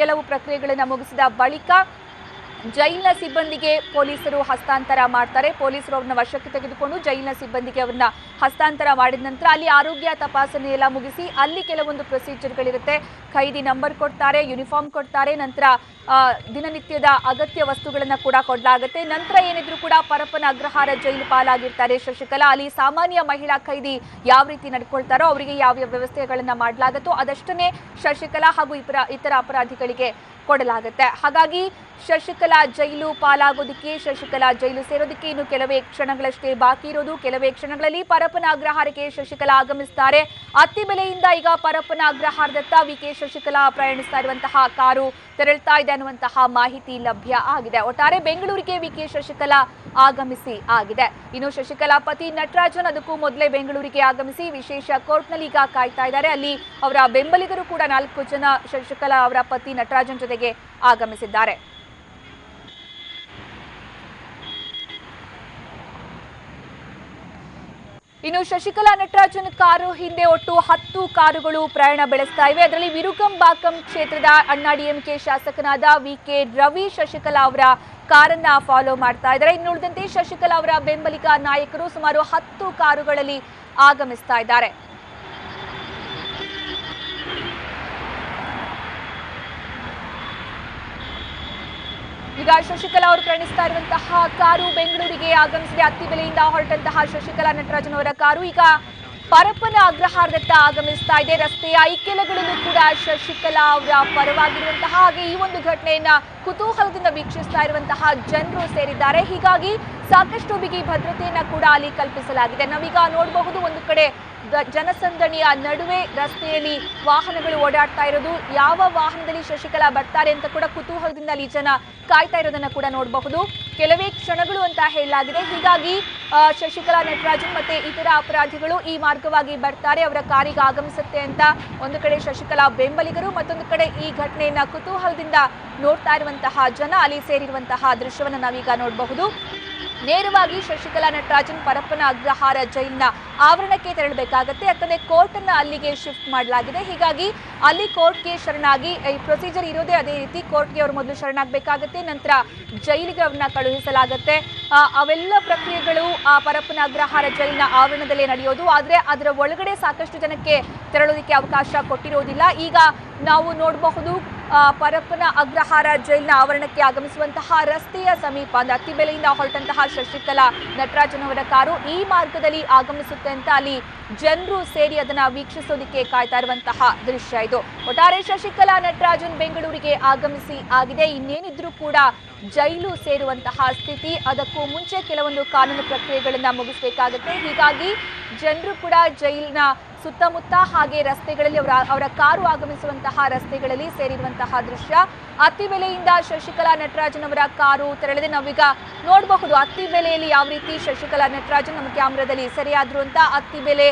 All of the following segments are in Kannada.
ಕೆಲವು ಪ್ರಕ್ರಿಯೆಗಳನ್ನು ಮುಗಿಸಿದ ಬಳಿಕ ಜೈಲಿನ ಸಿಬ್ಬಂದಿಗೆ ಪೊಲೀಸರು ಹಸ್ತಾಂತರ ಮಾಡ್ತಾರೆ. ಪೊಲೀಸರು ಅವ್ರನ್ನ ವಶಕ್ಕೆ ತೆಗೆದುಕೊಂಡು ಜೈಲಿನ ಸಿಬ್ಬಂದಿಗೆ ಅವ್ರನ್ನ ಹಸ್ತಾಂತರ ಮಾಡಿದ ನಂತರ ಅಲ್ಲಿ ಆರೋಗ್ಯ ತಪಾಸಣೆ ಎಲ್ಲ ಮುಗಿಸಿ ಅಲ್ಲಿ ಕೆಲವೊಂದು ಪ್ರೊಸೀಜರ್ಗಳಿರುತ್ತೆ. ಖೈದಿ ನಂಬರ್ ಕೊಡ್ತಾರೆ, ಯೂನಿಫಾರ್ಮ್ ಕೊಡ್ತಾರೆ, ನಂತರ ದಿನನಿತ್ಯದ ಅಗತ್ಯ ವಸ್ತುಗಳನ್ನ ಕೂಡ ಕೊಡಲಾಗುತ್ತೆ. ನಂತರ ಏನಿದ್ರು ಕೂಡ ಪರಪ್ಪನ ಅಗ್ರಹಾರ ಜೈಲು ಪಾಲಾಗಿರ್ತಾರೆ ಶಶಿಕಲಾ. ಅಲ್ಲಿ ಸಾಮಾನ್ಯ ಮಹಿಳಾ ಖೈದಿ ಯಾವ ರೀತಿ ನಡ್ಕೊಳ್ತಾರೋ ಅವರಿಗೆ ಯಾವ ವ್ಯವಸ್ಥೆಗಳನ್ನ ಮಾಡಲಾಗುತ್ತೋ ಅದಷ್ಟನ್ನೇ ಶಶಿಕಲಾ ಹಾಗೂ ಇತರ ಅಪರಾಧಿಗಳಿಗೆ ಕೊಡಲಾಗುತ್ತೆ. ಹಾಗಾಗಿ ಶಶಿಕಲಾ ಜೈಲು ಪಾಲಾಗೋದಕ್ಕೆ, ಶಶಿಕಲಾ ಜೈಲು ಸೇರೋದಕ್ಕೆ ಇನ್ನು ಕೆಲವೇ ಕ್ಷಣಗಳಷ್ಟೇ ಬಾಕಿ ಇರೋದು. ಕೆಲವೇ ಕ್ಷಣಗಳಲ್ಲಿ ಪರಪ್ಪನ ಅಗ್ರಹಾರಕ್ಕೆ ಶಶಿಕಲಾ ಆಗಮಿಸ್ತಾರೆ. ಅತ್ತಿಬೆಲೆಯಿಂದ ಈಗ ಪರಪ್ಪನ ಅಗ್ರಹಾರದತ್ತ ವಿಕೆ ಶಶಿಕಲಾ ಪ್ರಯಾಣಿಸ್ತಾ ಇರುವಂತಹ ಕಾರು ತೆರಳ್ತಾ ಇದೆ ಅನ್ನುವಂತಹ ಮಾಹಿತಿ ಲಭ್ಯ ಆಗಿದೆ. ಒಟ್ಟಾರೆ ಬೆಂಗಳೂರಿಗೆ ವಿಕೆ ಶಶಿಕಲಾ ಆಗಮಿಸಿ ಆಗಿದೆ. ಇನ್ನು ಶಶಿಕಲಾ ಪತಿ ನಟರಾಜನ್ ಅದಕ್ಕೂ ಮೊದಲೇ ಬೆಂಗಳೂರಿಗೆ ಆಗಮಿಸಿ ವಿಶೇಷ ಕೋರ್ಟ್ನಲ್ಲಿ ಈಗ ಕಾಯ್ತಾ ಇದ್ದಾರೆ. ಅಲ್ಲಿ ಅವರ ಬೆಂಬಲಿಗರು ಕೂಡ 4 ಜನ ಶಶಿಕಲಾ ಅವರ ಪತಿ ನಟರಾಜನ್ ಜೊತೆಗೆ ಆಗಮಿಸಿದ್ದಾರೆ. ಇನ್ನು ಶಶಿಕಲಾ ನಟರಾಜನ್ ಕಾರು ಹಿಂದೆ ಒಟ್ಟು 10 ಕಾರುಗಳು ಪ್ರಯಾಣ ಬೆಳೆಸ್ತಾ ಇವೆ. ಅದರಲ್ಲಿ ವಿರುಗಂಬಾಕಂ ಕ್ಷೇತ್ರದ ಅಣ್ಣಾ ಡಿಎಂಕೆ ಶಾಸಕನಾದ ವಿಕೆ ರವಿ ಶಶಿಕಲಾ ಅವರ ಕಾರನ್ನ ಫಾಲೋ ಮಾಡ್ತಾ ಇದ್ದಾರೆ. ಇನ್ನುಳಿದಂತೆ ಶಶಿಕಲಾ ಅವರ ಬೆಂಬಲಿಗ ನಾಯಕರು ಸುಮಾರು 10 ಕಾರುಗಳಲ್ಲಿ ಆಗಮಿಸ್ತಾ ಇದ್ದಾರೆ. ಈಗ ಶಶಿಕಲಾ ಅವರು ಪ್ರಯಾಣಿಸ್ತಾ ಇರುವಂತಹ ಕಾರು ಬೆಂಗಳೂರಿಗೆ ಆಗಮಿಸಿದೆ. ಅತ್ತಿಬೆಲೆಯಿಂದ ಹೊರಟಂತಹ ಶಶಿಕಲಾ ನಟರಾಜನ್ ಅವರ ಕಾರು ಈಗ ಪರಪ್ಪನ ಅಗ್ರಹಾರದತ್ತ ಆಗಮಿಸ್ತಾ ಇದೆ. ರಸ್ತೆಯ ಇಕ್ಕೆಲಗಳಲ್ಲೂ ಕೂಡ ಶಶಿಕಲಾ ಅವರ ಪರವಾಗಿರುವಂತಹ ಹಾಗೆ ಈ ಒಂದು ಘಟನೆಯನ್ನ ಕುತೂಹಲದಿಂದ ವೀಕ್ಷಿಸ್ತಾ ಇರುವಂತಹ ಜನರು ಸೇರಿದ್ದಾರೆ. ಹೀಗಾಗಿ ಸಾಕಷ್ಟು ಬಿಗಿ ಭದ್ರತೆಯನ್ನ ಕೂಡ ಅಲ್ಲಿ ಕಲ್ಪಿಸಲಾಗಿದೆ. ನಾವೀಗ ನೋಡಬಹುದು, ಒಂದು ಕಡೆ ಜನಸಂದಣಿಯ ನಡುವೆ ರಸ್ತೆಯಲ್ಲಿ ವಾಹನಗಳು ಓಡಾಡ್ತಾ ಇರೋದು, ಯಾವ ವಾಹನದಲ್ಲಿ ಶಶಿಕಲಾ ಬರ್ತಾರೆ ಅಂತ ಕೂಡ ಕುತೂಹಲದಿಂದ ಅಲ್ಲಿ ಜನ ಕಾಯ್ತಾ ಇರೋದನ್ನ ಕೂಡ ನೋಡಬಹುದು. ಕೆಲವೇ ಕ್ಷಣಗಳು ಅಂತ ಹೇಳಲಾಗಿದೆ. ಹೀಗಾಗಿ ಶಶಿಕಲಾ ನಟರಾಜನ್ ಮತ್ತೆ ಇತರ ಅಪರಾಧಿಗಳು ಈ ಮಾರ್ಗವಾಗಿ ಬರ್ತಾರೆ, ಅವರ ಕಾರಿಗೆ ಆಗಮಿಸುತ್ತೆ ಅಂತ ಒಂದು ಕಡೆ ಶಶಿಕಲಾ ಬೆಂಬಲಿಗರು, ಮತ್ತೊಂದು ಕಡೆ ಈ ಘಟನೆಯನ್ನ ಕುತೂಹಲದಿಂದ ನೋಡ್ತಾ ಇರುವಂತಹ ಜನ ಅಲ್ಲಿ ಸೇರಿರುವಂತಹ ದೃಶ್ಯವನ್ನ ನಾವೀಗ ನೋಡಬಹುದು. ನೇರವಾಗಿ ಶಶಿಕಲಾ ನಟರಾಜನ್ ಪರಪ್ಪನ ಅಗ್ರಹಾರ ಜೈಲಿನ ಆವರಣಕ್ಕೆ ತೆರಳಬೇಕಾಗುತ್ತೆ. ಯಾಕಂದ್ರೆ ಕೋರ್ಟ್ ಅನ್ನ ಅಲ್ಲಿಗೆ ಶಿಫ್ಟ್ ಮಾಡಲಾಗಿದೆ. ಹೀಗಾಗಿ ಅಲ್ಲಿ ಕೋರ್ಟ್ಗೆ ಶರಣಾಗಿ ಈ ಪ್ರೊಸೀಜರ್ ಇರೋದೇ ಅದೇ ರೀತಿ. ಕೋರ್ಟ್ಗೆ ಅವರು ಮೊದಲು ಶರಣಾಗಬೇಕಾಗುತ್ತೆ, ನಂತರ ಜೈಲಿಗೆ ಅವ್ರನ್ನ ಕಳುಹಿಸಲಾಗುತ್ತೆ. ಅವೆಲ್ಲ ಪ್ರಕ್ರಿಯೆಗಳು ಆ ಪರಪ್ಪನ ಅಗ್ರಹಾರ ಜೈಲಿನ ಆವರಣದಲ್ಲೇ ನಡೆಯೋದು. ಆದ್ರೆ ಅದರ ಒಳಗಡೆ ಸಾಕಷ್ಟು ಜನಕ್ಕೆ ತೆರಳೋದಕ್ಕೆ ಅವಕಾಶ ಕೊಟ್ಟಿರೋದಿಲ್ಲ. ಈಗ ನಾವು ನೋಡಬಹುದು, ಪರಪ್ಪನ ಅಗ್ರಹಾರ ಜೈಲಿನ ಆವರಣಕ್ಕೆ ಆಗಮಿಸುವಂತಹ ರಸ್ತೆಯ ಸಮೀಪ ಅಂದ್ರೆ ಅತ್ತಿಬೆಲೆಯಿಂದ ಹೊರಟಂತಹ ಶಶಿಕಲಾ ನಟರಾಜನ್ ಅವರ ಕಾರು ಈ ಮಾರ್ಗದಲ್ಲಿ ಆಗಮಿಸುತ್ತೆ ಅಂತ ಅಲ್ಲಿ ಜನರು ಸೇರಿ ಅದನ್ನ ವೀಕ್ಷಿಸೋದಕ್ಕೆ ಕಾಯ್ತಾ ಇರುವಂತಹ ದೃಶ್ಯ ಇದು. ಒಟ್ಟಾರೆ ಶಶಿಕಲಾ ನಟರಾಜನ್ ಬೆಂಗಳೂರಿಗೆ ಆಗಮಿಸಿ ಆಗಿದೆ. ಇನ್ನೇನಿದ್ರೂ ಕೂಡ ಜೈಲು ಸೇರುವಂತಹ ಸ್ಥಿತಿ. ಅದಕ್ಕೂ ಮುಂಚೆ ಕೆಲವೊಂದು ಕಾನೂನು ಪ್ರಕ್ರಿಯೆಗಳನ್ನ ಮುಗಿಸಬೇಕಾಗುತ್ತೆ. ಹೀಗಾಗಿ ಜನರು ಕೂಡ ಜೈಲಿನ ಸುತ್ತಮುತ್ತ ಹಾಗೆ ರಸ್ತೆಗಳಲ್ಲಿ ಅವರ ಕಾರು ಆಗಮಿಸುವಂತಹ ರಸ್ತೆಗಳಲ್ಲಿ ಸೇರಿರುವಂತಹ ದೃಶ್ಯ. ಅತ್ತಿಬೆಲೆಯಿಂದ ಶಶಿಕಲಾ ನಟರಾಜನ್ ಅವರ ಕಾರು ತೆರಳಿದೆ. ನಾವೀಗ ನೋಡಬಹುದು ಅತ್ತಿಬೆಲೆಯಲ್ಲಿ ಯಾವ ರೀತಿ ಶಶಿಕಲಾ ನಟರಾಜನ್ ನಮ್ಮ ಕ್ಯಾಮೆರಾದಲ್ಲಿ ಸೆರೆಯಾದ್ರು ಅಂತ. ಅತ್ತಿಬೆಲೆ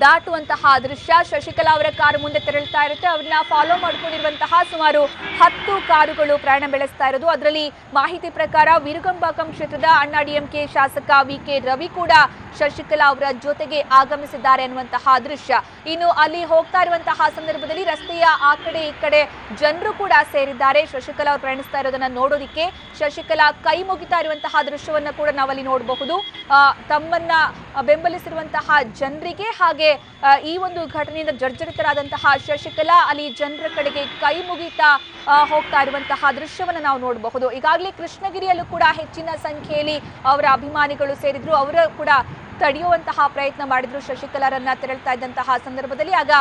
ದಾಟುವಂತಹ ದೃಶ್ಯ. ಶಶಿಕಲಾ ಅವರ ಕಾರು ಮುಂದೆ ತೆರಳುತ್ತಾ ಇರುತ್ತೆ. ಅವ್ರನ್ನ ಫಾಲೋ ಮಾಡ್ಕೊಂಡಿರುವಂತಹ ಸುಮಾರು 10 ಕಾರುಗಳು ಪ್ರಯಾಣ ಬೆಳೆಸ್ತಾ ಇರೋದು. ಅದರಲ್ಲಿ ಮಾಹಿತಿ ಪ್ರಕಾರ ವಿರುಗಂಬಾಕಂ ಕ್ಷೇತ್ರದ ಅಣ್ಣಾ ಡಿಎಂಕೆ ಶಾಸಕ ವಿಕೆ ರವಿ ಕೂಡ ಶಶಿಕಲಾ ಅವರ ಜೊತೆಗೆ ಆಗಮಿಸಿದ್ದಾರೆ ಅನ್ನುವಂತಹ ದೃಶ್ಯ. ಇನ್ನು ಅಲ್ಲಿ ಹೋಗ್ತಾ ಇರುವಂತಹ ಸಂದರ್ಭದಲ್ಲಿ ರಸ್ತೆಯ ಆ ಕಡೆ ಈ ಕಡೆ ಜನರು ಕೂಡ ಸೇರಿದ್ದಾರೆ ಶಶಿಕಲಾ ಅವರು ಪ್ರಯಾಣಿಸ್ತಾ ಇರೋದನ್ನ ನೋಡೋದಿಕ್ಕೆ. ಶಶಿಕಲಾ ಕೈ ಮುಗಿತಾ ಇರುವಂತಹ ದೃಶ್ಯವನ್ನ ಕೂಡ ನಾವಲ್ಲಿ ನೋಡಬಹುದು. ತಮ್ಮನ್ನ ಬೆಂಬಲಿಸಿರುವಂತಹ ಜನರಿಗೆ ಹಾಗೆ ಈ ಒಂದು ಘಟನೆಯಿಂದ ಜರ್ಜರಿತರಾದಂತಹ ಶಶಿಕಲಾ ಅಲ್ಲಿ ಜನರ ಕಡೆಗೆ ಕೈ ಮುಗಿತಾ ಹೋಗ್ತಾ ಇರುವಂತಹ ದೃಶ್ಯವನ್ನ ನಾವು ನೋಡಬಹುದು. ಈಗಾಗಲೇ ಕೃಷ್ಣಗಿರಿಯಲ್ಲೂ ಕೂಡ ಹೆಚ್ಚಿನ ಸಂಖ್ಯೆಯಲ್ಲಿ ಅವರ ಅಭಿಮಾನಿಗಳು ಸೇರಿದ್ರು. ಅವರು ಕೂಡ ತಡೆಯುವಂತಹ ಪ್ರಯತ್ನ ಮಾಡಿದ್ರು ಶಶಿಕಲಾರನ್ನ ತೆರಳ್ತಾ ಇದ್ದಂತಹ ಸಂದರ್ಭದಲ್ಲಿ. ಆಗ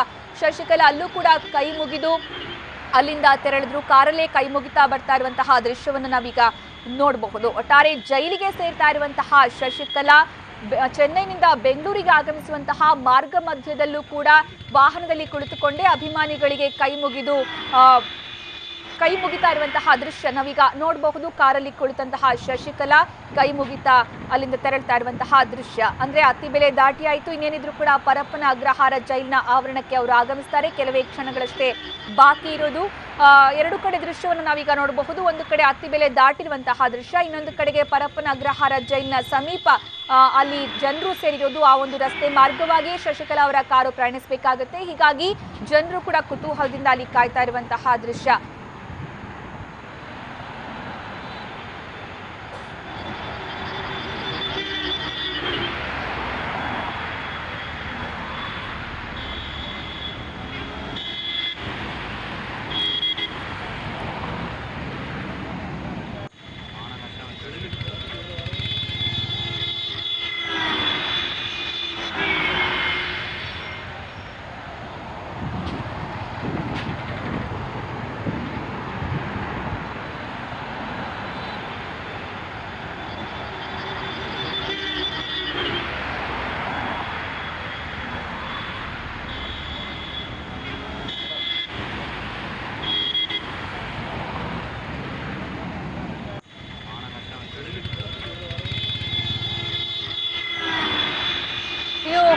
ಶಶಿಕಲಾ ಅಲ್ಲೂ ಕೂಡ ಕೈ ಮುಗಿದು ಅಲ್ಲಿಂದ ತೆರಳಿದ್ರು. ಕಾರಲ್ಲೇ ಕೈ ಮುಗಿತಾ ಬರ್ತಾ ಇರುವಂತಹ ದೃಶ್ಯವನ್ನು ನಾವೀಗ ನೋಡಬಹುದು. ಒಟ್ಟಾರೆ ಜೈಲಿಗೆ ಸೇರ್ತಾ ಇರುವಂತಹ ಶಶಿಕಲಾ ಚೆನ್ನೈನಿಂದ ಬೆಂಗಳೂರಿಗೆ ಆಗಮಿಸುವಂತಹ ಮಾರ್ಗ ಮಧ್ಯದಲ್ಲೂ ಕೂಡ ವಾಹನದಲ್ಲಿ ಕುಳಿತುಕೊಂಡೇ ಅಭಿಮಾನಿಗಳಿಗೆ ಕೈ ಮುಗಿದು ಕೈ ಮುಗಿತಾ ಇರುವಂತಹ ದೃಶ್ಯ ನಾವೀಗ ನೋಡಬಹುದು. ಕಾರಲ್ಲಿ ಕುಳಿತಂತಹ ಶಶಿಕಲಾ ಕೈ ಮುಗಿತಾ ಅಲ್ಲಿಂದ ತೆರಳ್ತಾ ಇರುವಂತಹ ದೃಶ್ಯ. ಅಂದ್ರೆ ಅತ್ತಿಬೆಲೆ ದಾಟಿ ಆಯ್ತು, ಇನ್ನೇನಿದ್ರು ಕೂಡ ಪರಪ್ಪನ ಅಗ್ರಹಾರ ಜೈಲಿನ ಆವರಣಕ್ಕೆ ಅವರು ಆಗಮಿಸ್ತಾರೆ. ಕೆಲವೇ ಕ್ಷಣಗಳಷ್ಟೇ ಬಾಕಿ ಇರೋದು. ಎರಡು ಕಡೆ ದೃಶ್ಯವನ್ನು ನಾವೀಗ ನೋಡಬಹುದು. ಒಂದು ಕಡೆ ಅತ್ತಿಬೆಲೆ ದಾಟಿರುವಂತಹ ದೃಶ್ಯ, ಇನ್ನೊಂದು ಕಡೆಗೆ ಪರಪ್ಪನ ಅಗ್ರಹಾರ ಜೈಲಿನ ಸಮೀಪ ಅಲ್ಲಿ ಜನರು ಸೇರಿರೋದು. ಆ ಒಂದು ರಸ್ತೆ ಮಾರ್ಗವಾಗಿ ಶಶಿಕಲಾ ಅವರ ಕಾರು ಪ್ರಯಾಣಿಸಬೇಕಾಗುತ್ತೆ. ಹೀಗಾಗಿ ಜನರು ಕೂಡ ಕುತೂಹಲದಿಂದ ಅಲ್ಲಿ ಕಾಯ್ತಾ ಇರುವಂತಹ ದೃಶ್ಯ.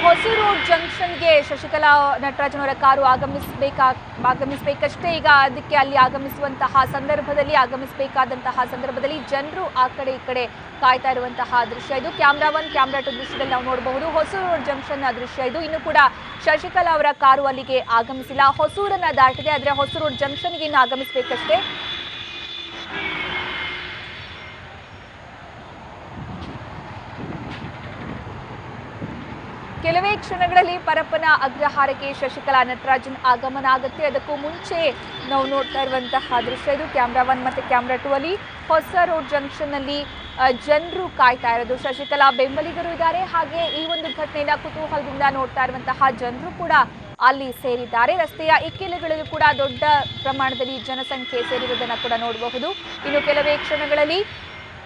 ಹೊಸೂರು ಜಂಕ್ಷನ್ಗೆ ಶಶಿಕಲಾ ನಟರಾಜನ್ ಅವರ ಕಾರು ಆಗಮಿಸಬೇಕಷ್ಟೇ. ಈಗ ಅದಕ್ಕೆ ಅಲ್ಲಿ ಆಗಮಿಸಬೇಕಾದಂತಹ ಸಂದರ್ಭದಲ್ಲಿ ಜನರು ಆ ಕಡೆ ಈ ಕಡೆ ಕಾಯ್ತಾ ಇರುವಂತಹ ದೃಶ್ಯ ಇದು. ಕ್ಯಾಮ್ರಾ 1 ಕ್ಯಾಮ್ರಾ 2 ದೃಶ್ಯದಲ್ಲಿ ನಾವು ನೋಡಬಹುದು. ಹೊಸೂರು ಜಂಕ್ಷನ್ ದೃಶ್ಯ ಇದು. ಇನ್ನು ಕೂಡ ಶಶಿಕಲಾ ಅವರ ಕಾರು ಅಲ್ಲಿಗೆ ಆಗಮಿಸಿಲ್ಲ. ಹೊಸೂರನ್ನ ದಾಟಿದೆ, ಆದ್ರೆ ಹೊಸೂರು ಜಂಕ್ಷನ್ಗೆ ಇನ್ನು ಆಗಮಿಸಬೇಕಷ್ಟೇ. ಕೆಲವೇ ಕ್ಷಣಗಳಲ್ಲಿ ಪರಪ್ಪನ ಅಗ್ರಹಾರಕ್ಕೆ ಶಶಿಕಲಾ ನಟರಾಜನ್ ಆಗಮನ ಆಗುತ್ತೆ. ಅದಕ್ಕೂ ಮುಂಚೆ ನಾವು ನೋಡ್ತಾ ಇರುವಂತಹ ದೃಶ್ಯ ಇದು. ಕ್ಯಾಮ್ರಾ 1 ಮತ್ತೆ ಕ್ಯಾಮ್ರಾ 2 ಅಲ್ಲಿ ಹೊಸ ರೋಡ್ ಜಂಕ್ಷನ್ ಅಲ್ಲಿ ಜನರು ಕಾಯ್ತಾ ಇರೋದು. ಶಶಿಕಲಾ ಬೆಂಬಲಿಗರು ಇದ್ದಾರೆ, ಹಾಗೆ ಈ ಒಂದು ಘಟನೆಯ ಕುತೂಹಲದಿಂದ ನೋಡ್ತಾ ಇರುವಂತಹ ಜನರು ಕೂಡ ಅಲ್ಲಿ ಸೇರಿದ್ದಾರೆ. ರಸ್ತೆಯ ಇಕ್ಕೆಲೆಗಳಲ್ಲೂ ಕೂಡ ದೊಡ್ಡ ಪ್ರಮಾಣದಲ್ಲಿ ಜನಸಂಖ್ಯೆ ಸೇರಿರುವುದನ್ನು ಕೂಡ ನೋಡಬಹುದು. ಇನ್ನು ಕೆಲವೇ ಕ್ಷಣಗಳಲ್ಲಿ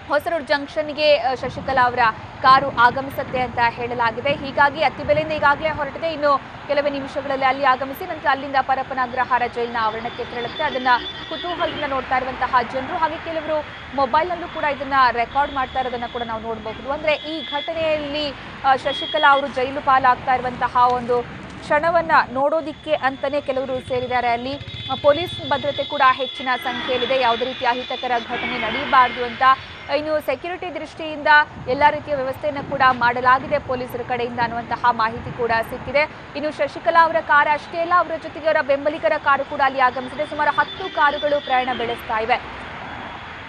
ಹೊಸರೋಡ್ ಜಂಕ್ಷನ್ಗೆ ಶಶಿಕಲಾ ಅವರ ಕಾರು ಆಗಮಿಸುತ್ತೆ ಅಂತ ಹೇಳಲಾಗಿದೆ. ಹೀಗಾಗಿ ಅತ್ತಿಬೆಲೆಯಿಂದ ಈಗಾಗಲೇ ಹೊರಟಿದೆ. ಇನ್ನು ಕೆಲವೇ ನಿಮಿಷಗಳಲ್ಲಿ ಅಲ್ಲಿ ಆಗಮಿಸಿ ನಂತರ ಅಲ್ಲಿಂದ ಪರಪ್ಪನ ಅಗ್ರಹಾರ ಜೈಲಿನ ಆವರಣಕ್ಕೆ ತೆರಳುತ್ತೆ. ಅದನ್ನ ಕುತೂಹಲದಿಂದ ನೋಡ್ತಾ ಇರುವಂತಹ ಜನರು, ಹಾಗೆ ಕೆಲವರು ಮೊಬೈಲ್ನಲ್ಲೂ ಕೂಡ ಇದನ್ನ ರೆಕಾರ್ಡ್ ಮಾಡ್ತಾ ಇರೋದನ್ನ ಕೂಡ ನಾವು ನೋಡಬಹುದು. ಅಂದ್ರೆ ಈ ಘಟನೆಯಲ್ಲಿ ಶಶಿಕಲಾ ಅವರು ಜೈಲು ಪಾಲಾಗ್ತಾ ಇರುವಂತಹ ಒಂದು ಕ್ಷಣವನ್ನ ನೋಡೋದಿಕ್ಕೆ ಅಂತಾನೆ ಕೆಲವರು ಸೇರಿದ್ದಾರೆ. ಅಲ್ಲಿ ಪೊಲೀಸ್ ಭದ್ರತೆ ಕೂಡ ಹೆಚ್ಚಿನ ಸಂಖ್ಯೆಯಲ್ಲಿದೆ. ಯಾವುದೇ ರೀತಿಯ ಅಹಿತಕರ ಘಟನೆ ನಡೆಯಬಾರದು ಅಂತ ಇನ್ನು ಸೆಕ್ಯೂರಿಟಿ ದೃಷ್ಟಿಯಿಂದ ಎಲ್ಲ ರೀತಿಯ ವ್ಯವಸ್ಥೆಯನ್ನು ಕೂಡ ಮಾಡಲಾಗಿದೆ ಪೊಲೀಸರ ಕಡೆಯಿಂದ ಅನ್ನುವಂತಹ ಮಾಹಿತಿ ಕೂಡ ಸಿಕ್ಕಿದೆ. ಇನ್ನು ಶಶಿಕಲಾ ಅವರ ಕಾರ್ ಅಷ್ಟೇ ಅಲ್ಲ, ಅವರ ಜೊತೆಗೆ ಅವರ ಬೆಂಬಲಿಗರ ಕಾರು ಕೂಡ ಅಲ್ಲಿ ಆಗಮಿಸಿದೆ. ಸುಮಾರು 10 ಕಾರುಗಳು ಪ್ರಯಾಣ ಬೆಳೆಸ್ತಾ ಇವೆ.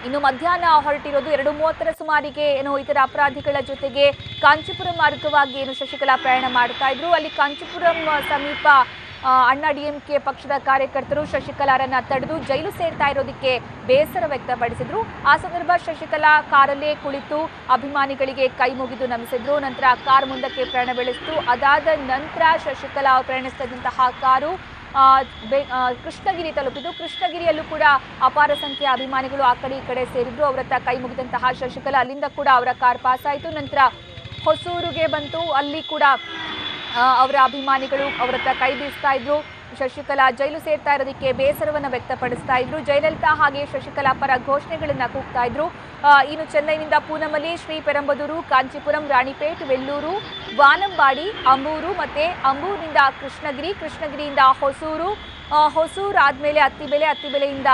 ಇನ್ನು ಮಧ್ಯಾಹ್ನ ಹೊರಟಿರೋದು 2:30ರ ಸುಮಾರಿಗೆ ಇತರ ಅಪರಾಧಿಗಳ ಜೊತೆಗೆ ಕಾಂಚೀಪುರಂ ಮಾರ್ಗವಾಗಿ ಶಶಿಕಲಾ ಪ್ರಯಾಣ ಮಾಡ್ತಾ ಇದ್ರು. ಅಲ್ಲಿ ಕಾಂಚೀಪುರಂ ಸಮೀಪ ಅಣ್ಣಾ ಡಿಎಂಕೆ ಪಕ್ಷದ ಕಾರ್ಯಕರ್ತರು ಶಶಿಕಲಾರನ್ನ ತಡೆದು ಜೈಲು ಸೇರ್ತಾ ಇರೋದಕ್ಕೆ ಬೇಸರ ವ್ಯಕ್ತಪಡಿಸಿದ್ರು. ಆ ಸಂದರ್ಭ ಶಶಿಕಲಾ ಕಾರಲ್ಲೇ ಕುಳಿತು ಅಭಿಮಾನಿಗಳಿಗೆ ಕೈ ಮುಗಿದು ನಮಿಸಿದ್ರು. ನಂತರ ಕಾರ್ ಮುಂದಕ್ಕೆ ಪ್ರಯಾಣ ಬೆಳೆಸಿತು. ಅದಾದ ನಂತರ ಶಶಿಕಲಾ ಪ್ರಯಾಣಿಸ್ತಾ ಇದ್ದಂತಹ ಕಾರು ಕೃಷ್ಣಗಿರಿ ತಲುಪಿದ್ದು. ಕೃಷ್ಣಗಿರಿಯಲ್ಲೂ ಕೂಡ ಅಪಾರ ಸಂಖ್ಯೆಯ ಅಭಿಮಾನಿಗಳು ಆ ಕಡೆ ಈ ಕಡೆ ಸೇರಿದ್ರು. ಅವರತ್ತ ಕೈ ಮುಗಿದಂತಹ ಶಶಿಕಲಾ ಅಲ್ಲಿಂದ ಕೂಡ ಅವರ ಕಾರ್ ಪಾಸ್ ಆಯಿತು. ನಂತರ ಹೊಸೂರಿಗೆ ಬಂತು. ಅಲ್ಲಿ ಕೂಡ ಅವರ ಅಭಿಮಾನಿಗಳು ಅವರತ್ತ ಕೈ ಬೀಸ್ತಾ ಇದ್ರು. ಶಶಿಕಲಾ ಜೈಲು ಸೇರ್ತಾ ಇರೋದಕ್ಕೆ ಬೇಸರವನ್ನು ವ್ಯಕ್ತಪಡಿಸ್ತಾ ಇದ್ರು. ಜಯಲಲಿತಾ ಹಾಗೆ ಶಶಿಕಲಾ ಪರ ಘೋಷಣೆಗಳನ್ನ ಕೂಗ್ತಾ ಇದ್ರು. ಇನ್ನು ಚೆನ್ನೈನಿಂದ ಪೂನಮಲ್ಲಿ, ಶ್ರೀಪೆರಂಬದೂರು, ಕಾಂಚೀಪುರಂ, ರಾಣಿಪೇಟ್, ವೆಲ್ಲೂರು, ವಾನಂಬಾಡಿ, ಅಂಬೂರು ಮತ್ತೆ ಅಂಬೂರಿನಿಂದ ಕೃಷ್ಣಗಿರಿ, ಕೃಷ್ಣಗಿರಿಯಿಂದ ಹೊಸೂರು, ಹೊಸೂರು ಆದ್ಮೇಲೆ ಅತ್ತಿಬೆಲೆ, ಅತ್ತಿಬೆಲೆಯಿಂದ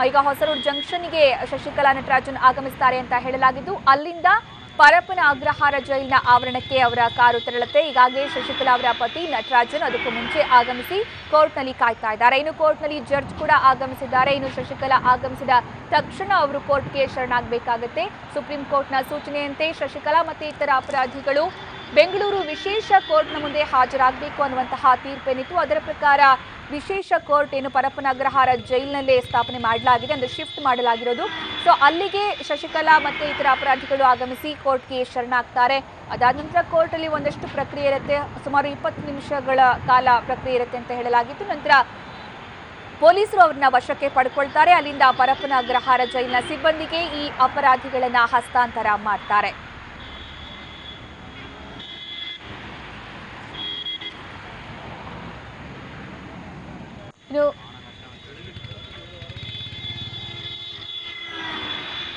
ಈಗ ಹೊಸರೋಡ್ ಜಂಕ್ಷನ್ಗೆ ಶಶಿಕಲಾ ನಟರಾಜನ್ ಆಗಮಿಸ್ತಾರೆ ಅಂತ ಹೇಳಲಾಗಿದ್ದು, ಅಲ್ಲಿಂದ ಪರಪ್ಪನ ಅಗ್ರಹಾರ ಜೈಲಿನ ಆವರಣಕ್ಕೆ ಅವರ ಕಾರು ತೆರಳುತ್ತೆ. ಈಗಾಗಲೇ ಶಶಿಕಲಾ ಅವರ ಪತಿ ನಟರಾಜನ್ ಅದಕ್ಕೂ ಮುಂಚೆ ಆಗಮಿಸಿ ಕೋರ್ಟ್ನಲ್ಲಿ ಕಾಯ್ತಾ ಇದ್ದಾರೆ. ಇನ್ನು ಕೋರ್ಟ್ನಲ್ಲಿ ಜಡ್ಜ್ ಕೂಡ ಆಗಮಿಸಿದ್ದಾರೆ. ಇನ್ನು ಶಶಿಕಲಾ ಆಗಮಿಸಿದ ತಕ್ಷಣ ಅವರು ಕೋರ್ಟ್ಗೆ ಶರಣಾಗಬೇಕಾಗುತ್ತೆ. ಸುಪ್ರೀಂ ಕೋರ್ಟ್ನ ಸೂಚನೆಯಂತೆ ಶಶಿಕಲಾ ಮತ್ತು ಇತರ ಅಪರಾಧಿಗಳು ಬೆಂಗಳೂರು ವಿಶೇಷ ಕೋರ್ಟ್ನ ಮುಂದೆ ಹಾಜರಾಗಬೇಕು ಅನ್ನುವಂತಹ ತೀರ್ಪೇನಿತ್ತು. ಅದರ ಪ್ರಕಾರ ವಿಶೇಷ ಕೋರ್ಟ್ ಏನು ಪರಪ್ಪನ ಅಗ್ರಹಾರ ಜೈಲಿನಲ್ಲೇ ಸ್ಥಾಪನೆ ಮಾಡಲಾಗಿದೆ, ಅಂದ್ರೆ ಶಿಫ್ಟ್ ಮಾಡಲಾಗಿರೋದು. ಸೊ ಅಲ್ಲಿಗೆ ಶಶಿಕಲಾ ಮತ್ತೆ ಇತರ ಅಪರಾಧಿಗಳು ಆಗಮಿಸಿ ಕೋರ್ಟ್ಗೆ ಶರಣಾಗ್ತಾರೆ. ಅದಾದ ನಂತರ ಕೋರ್ಟ್ ಅಲ್ಲಿ ಒಂದಷ್ಟು ಪ್ರಕ್ರಿಯೆ ಇರುತ್ತೆ. ಸುಮಾರು 20 ನಿಮಿಷಗಳ ಕಾಲ ಪ್ರಕ್ರಿಯೆ ಇರುತ್ತೆ ಅಂತ ಹೇಳಲಾಗಿತ್ತು. ನಂತರ ಪೊಲೀಸರು ಅವರನ್ನ ವಶಕ್ಕೆ ಪಡ್ಕೊಳ್ತಾರೆ. ಅಲ್ಲಿಂದ ಪರಪ್ಪನ ಅಗ್ರಹಾರ ಜೈಲಿನ ಸಿಬ್ಬಂದಿಗೆ ಈ ಅಪರಾಧಿಗಳನ್ನ ಹಸ್ತಾಂತರ ಮಾಡ್ತಾರೆ.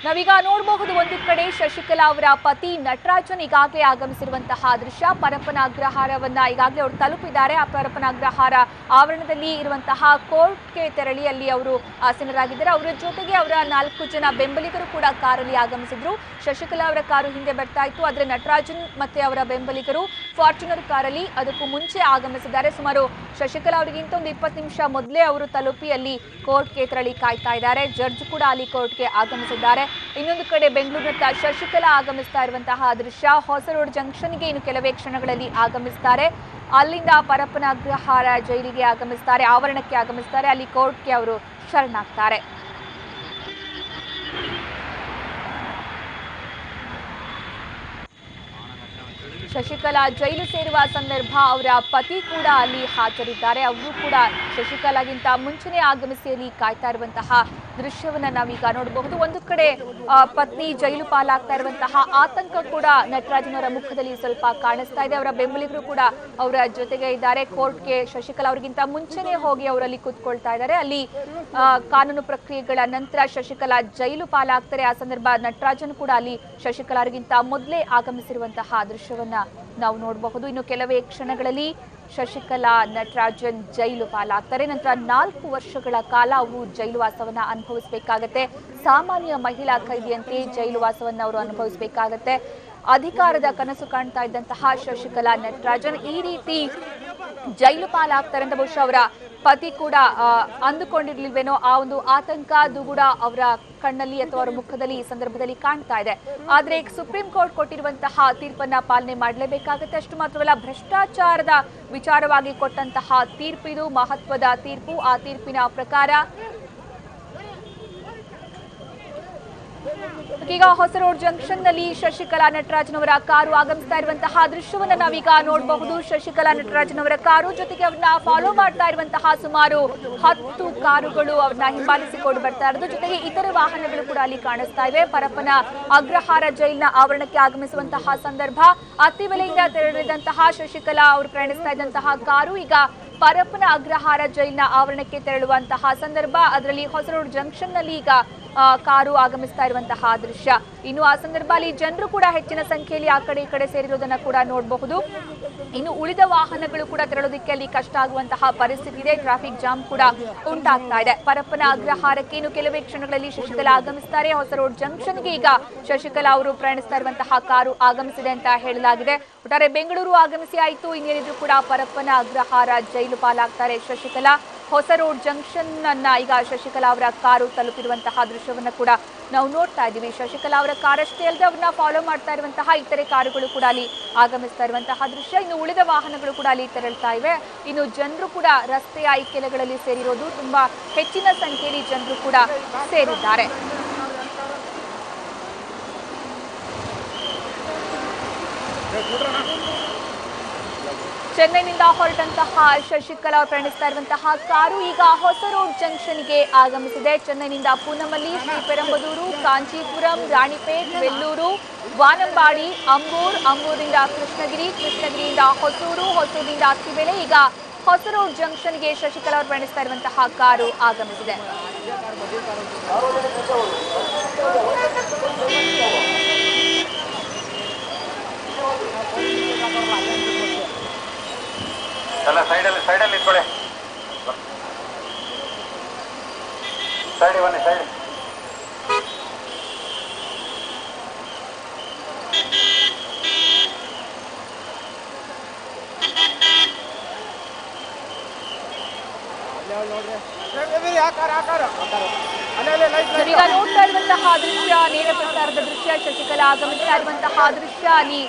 ನಾವೀಗ ನೋಡಬಹುದು ಒಂದು ಕಡೆ ಶಶಿಕಲಾ ಅವರ ಪತಿ ನಟರಾಜನ್ ಈಗಾಗಲೇ ಆಗಮಿಸಿರುವಂತಹ ದೃಶ್ಯ. ಪರಪ್ಪನ ಅಗ್ರಹಾರವನ್ನ ಈಗಾಗಲೇ ಅವರು ತಲುಪಿದ್ದಾರೆ. ಆ ಪರಪ್ಪನ ಅಗ್ರಹಾರ ಆವರಣದಲ್ಲಿ ಇರುವಂತಹ ಕೋರ್ಟ್ಗೆ ತೆರಳಿ ಅಲ್ಲಿ ಅವರು ಆಸೀನರಾಗಿದ್ದಾರೆ. ಅವರ ಜೊತೆಗೆ ಅವರ 4 ಜನ ಬೆಂಬಲಿಗರು ಕೂಡ ಕಾರಲ್ಲಿ ಆಗಮಿಸಿದ್ರು. ಶಶಿಕಲಾ ಅವರ ಕಾರು ಹಿಂದೆ ಬರ್ತಾ ಇತ್ತು, ಆದರೆ ನಟರಾಜನ್ ಮತ್ತೆ ಅವರ ಬೆಂಬಲಿಗರು ಫಾರ್ಚುನರ್ ಕಾರಲ್ಲಿ ಅದಕ್ಕೂ ಮುಂಚೆ ಆಗಮಿಸಿದ್ದಾರೆ. ಸುಮಾರು ಶಶಿಕಲಾ ಅವರಿಗಿಂತ ಒಂದು 20 ನಿಮಿಷ ಮೊದಲೇ ಅವರು ತಲುಪಿ ಅಲ್ಲಿ ಕೋರ್ಟ್ಗೆ ತೆರಳಿ ಕಾಯ್ತಾ ಇದ್ದಾರೆ. ಜಡ್ಜ್ ಕೂಡ ಅಲ್ಲಿ ಕೋರ್ಟ್ಗೆ ಆಗಮಿಸಿದ್ದಾರೆ. ಇನ್ನೊಂದು ಕಡೆ ಬೆಂಗಳೂರಿನತ್ತ ಶಶಿಕಲಾ ಆಗಮಿಸ್ತಾ ಇರುವಂತಹ ದೃಶ್ಯ. ಹೊಸ ರೋಡ್ ಜಂಕ್ಷನ್ಗೆ ಇನ್ನು ಕೆಲವೇ ಕ್ಷಣಗಳಲ್ಲಿ ಆಗಮಿಸ್ತಾರೆ. ಅಲ್ಲಿಂದ ಪರಪ್ಪನ ಅಗ್ರಹಾರ ಜೈಲಿಗೆ ಆಗಮಿಸ್ತಾರೆ, ಆವರಣಕ್ಕೆ ಆಗಮಿಸ್ತಾರೆ. ಅಲ್ಲಿ ಕೋರ್ಟ್ಗೆ ಅವರು ಶರಣಾಗ್ತಾರೆ. ಶಶಿಕಲಾ ಜೈಲು ಸೇರುವ ಸಂದರ್ಭ ಅವರ ಪತಿ ಕೂಡ ಅಲ್ಲಿ ಹಾಜರಿದ್ದಾರೆ. ಅವರು ಕೂಡ ಶಶಿಕಲಾಗಿಂತ ಮುಂಚೆನೇ ಆಗಮಿಸಿ ಅಲ್ಲಿ ಕಾಯ್ತಾ ಇರುವಂತಹ ದೃಶ್ಯವನ್ನ ನಾವೀಗ ನೋಡಬಹುದು. ಒಂದು ಕಡೆ ಪತ್ನಿ ಜೈಲು ಪಾಲಾಗ್ತಾ ಇರುವಂತಹ ಆತಂಕ ಕೂಡ ನಟರಾಜನ್ ಅವರ ಮುಖದಲ್ಲಿ ಸ್ವಲ್ಪ ಕಾಣಿಸ್ತಾ ಇದೆ. ಅವರ ಬೆಂಬಲಿಗರು ಕೂಡ ಅವರ ಜೊತೆಗೆ ಇದ್ದಾರೆ. ಕೋರ್ಟ್ಗೆ ಶಶಿಕಲಾ ಅವರಿಗಿಂತ ಮುಂಚೆನೇ ಹೋಗಿ ಅವರಲ್ಲಿ ಕೂತ್ಕೊಳ್ತಾ ಇದ್ದಾರೆ. ಅಲ್ಲಿ ಕಾನೂನು ಪ್ರಕ್ರಿಯೆಗಳ ನಂತರ ಶಶಿಕಲಾ ಜೈಲು ಪಾಲಾಗ್ತಾರೆ. ಆ ಸಂದರ್ಭ ನಟರಾಜನ್ ಕೂಡ ಅಲ್ಲಿ ಶಶಿಕಲಾ ಅವರಿಗಿಂತ ಮೊದಲೇ ಆಗಮಿಸಿರುವಂತಹ ದೃಶ್ಯವನ್ನ ನಾವು ನೋಡಬಹುದು. ಇನ್ನು ಕೆಲವೇ ಕ್ಷಣಗಳಲ್ಲಿ ಶಶಿಕಲಾ ನಟರಾಜನ್ ಜೈಲು ಪಾಲಾಗ್ತಾರೆ. ನಂತರ 4 ವರ್ಷಗಳ ಕಾಲ ಅವರು ಜೈಲು ವಾಸವನ್ನ ಅನುಭವಿಸಬೇಕಾಗತ್ತೆ. ಸಾಮಾನ್ಯ ಮಹಿಳಾ ಖೈದಿಯಂತೆ ಜೈಲು ವಾಸವನ್ನ ಅವರು ಅನುಭವಿಸಬೇಕಾಗತ್ತೆ. ಅಧಿಕಾರದ ಕನಸು ಕಾಣ್ತಾ ಇದ್ದಂತಹ ಶಶಿಕಲಾ ನಟರಾಜನ್ ಈ ರೀತಿ ಜೈಲು ಪಾಲಾಗ್ತಾರೆ ಅಂತ ಬಹುಶಃ ಅವರ ಪತಿ ಕೂಡ ಅಂದುಕೊಂಡಿರ್ಲಿಲ್ವೇನೋ. ಆ ಒಂದು ಆತಂಕ ದುಗುಡ ಅವರ ಕಣ್ಣಲ್ಲಿ ಅಥವಾ ಅವರ ಮುಖದಲ್ಲಿ ಈ ಸಂದರ್ಭದಲ್ಲಿ ಕಾಣ್ತಾ ಇದೆ. ಆದ್ರೆ ಸುಪ್ರೀಂ ಕೋರ್ಟ್ ಕೊಟ್ಟಿರುವಂತಹ ತೀರ್ಪನ್ನ ಪಾಲನೆ ಮಾಡಲೇಬೇಕಾಗುತ್ತೆ. ಅಷ್ಟು ಮಾತ್ರವಲ್ಲ, ಭ್ರಷ್ಟಾಚಾರದ ವಿಚಾರವಾಗಿ ಕೊಟ್ಟಂತಹ ತೀರ್ಪು ಇದು ಮಹತ್ವದ ತೀರ್ಪು. ಆ ತೀರ್ಪಿನ ಪ್ರಕಾರ ಈಗ ಹೊಸ ರೋಡ್ ಜಂಕ್ಷನ್ ನಲ್ಲಿ ಶಶಿಕಲಾ ನಟರಾಜನ್ ಅವರ ಕಾರು ಆಗಮಿಸ್ತಾ ಇರುವಂತಹ ದೃಶ್ಯವನ್ನ ನಾವೀಗ ನೋಡಬಹುದು. ಶಶಿಕಲಾ ನಟರಾಜನ್ ಅವರ ಕಾರು ಜೊತೆಗೆ ಅವ್ರನ್ನ ಫಾಲೋ ಮಾಡ್ತಾ ಇರುವಂತಹ ಸುಮಾರು 10 ಕಾರುಗಳು ಅವ್ರನ್ನ ಹಿಂಬಾಲಿಸಿಕೊಂಡು ಬರ್ತಾ ಇರೋದು. ಜೊತೆಗೆ ಇತರ ವಾಹನಗಳು ಕೂಡ ಅಲ್ಲಿ ಕಾಣಿಸ್ತಾ ಇವೆ. ಪರಪ್ಪನ ಅಗ್ರಹಾರ ಜೈಲಿನ ಆವರಣಕ್ಕೆ ಆಗಮಿಸುವಂತಹ ಸಂದರ್ಭ ಅತ್ತಿಬೆಲೆಯಿಂದ ತೆರಳಿದಂತಹ ಶಶಿಕಲಾ ಅವರು ಪ್ರಯಾಣಿಸ್ತಾ ಇದ್ದಂತಹ ಕಾರು ಈಗ ಪರಪ್ಪನ ಅಗ್ರಹಾರ ಜೈಲಿನ ಆವರಣಕ್ಕೆ ತೆರಳುವಂತಹ ಸಂದರ್ಭ. ಅದರಲ್ಲಿ ಹೊಸ ರೋಡ್ ಜಂಕ್ಷನ್ ನಲ್ಲಿ ಈಗ ಕಾರು ಆಗಮಿಸ್ತಾ ಇರುವಂತಹ ದೃಶ್ಯ. ಇನ್ನು ಆ ಸಂದರ್ಭ ಅಲ್ಲಿ ಜನರು ಕೂಡ ಹೆಚ್ಚಿನ ಸಂಖ್ಯೆಯಲ್ಲಿ ಆ ಕಡೆ ಈ ಕಡೆ ಸೇರಿರೋದನ್ನ ಕೂಡ ನೋಡಬಹುದು. ಇನ್ನು ಉಳಿದ ವಾಹನಗಳು ಕೂಡ ತೆರಳೋದಕ್ಕೆ ಅಲ್ಲಿ ಕಷ್ಟ ಆಗುವಂತಹ ಪರಿಸ್ಥಿತಿ ಇದೆ. ಟ್ರಾಫಿಕ್ ಜಾಮ್ ಕೂಡ ಉಂಟಾಗ್ತಾ ಇದೆ. ಪರಪ್ಪನ ಅಗ್ರಹಾರಕ್ಕೆ ಇನ್ನು ಕೆಲವೇ ಕ್ಷಣಗಳಲ್ಲಿ ಶಶಿಕಲಾ ಆಗಮಿಸ್ತಾರೆ. ಹೊಸ ರೋಡ್ ಜಂಕ್ಷನ್ಗೆ ಈಗ ಶಶಿಕಲಾ ಅವರು ಪ್ರಯಾಣಿಸ್ತಾ ಇರುವಂತಹ ಕಾರು ಆಗಮಿಸಿದೆ ಅಂತ ಹೇಳಲಾಗಿದೆ. ಒಟ್ಟಾರೆ ಬೆಂಗಳೂರು ಆಗಮಿಸಿ ಆಯಿತು, ಇನ್ನೇನಿದ್ರು ಕೂಡ ಪರಪ್ಪನ ಅಗ್ರಹಾರ ಜೈಲು ಪಾಲಾಗ್ತಾರೆ ಶಶಿಕಲಾ. ಹೊಸ ರೋಡ್ ಜಂಕ್ಷನ್ ಅನ್ನ ಈಗ ಶಶಿಕಲಾ ಅವರ ಕಾರು ತಲುಪಿರುವಂತಹ ದೃಶ್ಯವನ್ನ ಕೂಡ ನಾವು ನೋಡ್ತಾ ಇದ್ದೀವಿ. ಶಶಿಕಲಾ ಅವರ ಕಾರಷ್ಟೇ ಅಲ್ಲದೆ ಅವ್ರನ್ನ ಫಾಲೋ ಮಾಡ್ತಾ ಇರುವಂತಹ ಇತರೆ ಕಾರುಗಳು ಕೂಡ ಅಲ್ಲಿ ಆಗಮಿಸ್ತಾ ಇರುವಂತಹ ದೃಶ್ಯ. ಇನ್ನು ಉಳಿದ ವಾಹನಗಳು ಕೂಡ ಅಲ್ಲಿ ತೆರಳ್ತಾ ಇವೆ. ಇನ್ನು ಜನರು ಕೂಡ ರಸ್ತೆಯ ಇಕ್ಕೆಲೆಗಳಲ್ಲಿ ಸೇರಿರೋದು, ತುಂಬಾ ಹೆಚ್ಚಿನ ಸಂಖ್ಯೆಯಲ್ಲಿ ಜನರು ಕೂಡ ಸೇರಿದ್ದಾರೆ. ಚೆನ್ನೈನಿಂದ ಹೊರಟಂತಹ ಶಶಿಕಲಾ ಅವರು ಪ್ರಯಾಣಿಸ್ತಾ ಇರುವಂತಹ ಕಾರು ಈಗ ಹೊಸ ರೋಡ್ ಜಂಕ್ಷನ್ಗೆ ಆಗಮಿಸಿದೆ. ಚೆನ್ನೈನಿಂದ ಪೂನಮಲ್ಲಿ, ಶ್ರೀಪೆರಂಬದೂರು, ಕಾಂಚೀಪುರಂ, ರಾಣಿಪೇಟ್, ವೆಲ್ಲೂರು, ವಾನಂಬಾಡಿ, ಅಂಬೂರಿಂದ ಕೃಷ್ಣಗಿರಿ, ಕೃಷ್ಣಗಿರಿಯಿಂದ ಹೊಸೂರು, ಹೊಸೂರಿನಿಂದ ಅತ್ತಿಬೆಲೆ. ಈಗ ಹೊಸ ರೋಡ್ ಜಂಕ್ಷನ್ಗೆ ಶಶಿಕಲಾ ಅವರು ಪ್ರಯಾಣಿಸ್ತಾ ಇರುವಂತಹ ಕಾರು ಆಗಮಿಸಿದೆ. ಸೈಡಲ್ಲಿ ಇಟ್ಕೊಳ್ಳಿ, ಸೈಡ್ ಬನ್ನಿ, ಸೈಡ್. ಈಗ ನೋಡ್ತಾ ಇರುವಂತಹ ದೃಶ್ಯ ನೇರ ಪ್ರಸಾರದ ದೃಶ್ಯ. ಶಶಿಕಲಾ ಆಗಮಿಸ್ತಾ ಇರುವಂತಹ ದೃಶ್ಯ. ಅಲ್ಲಿ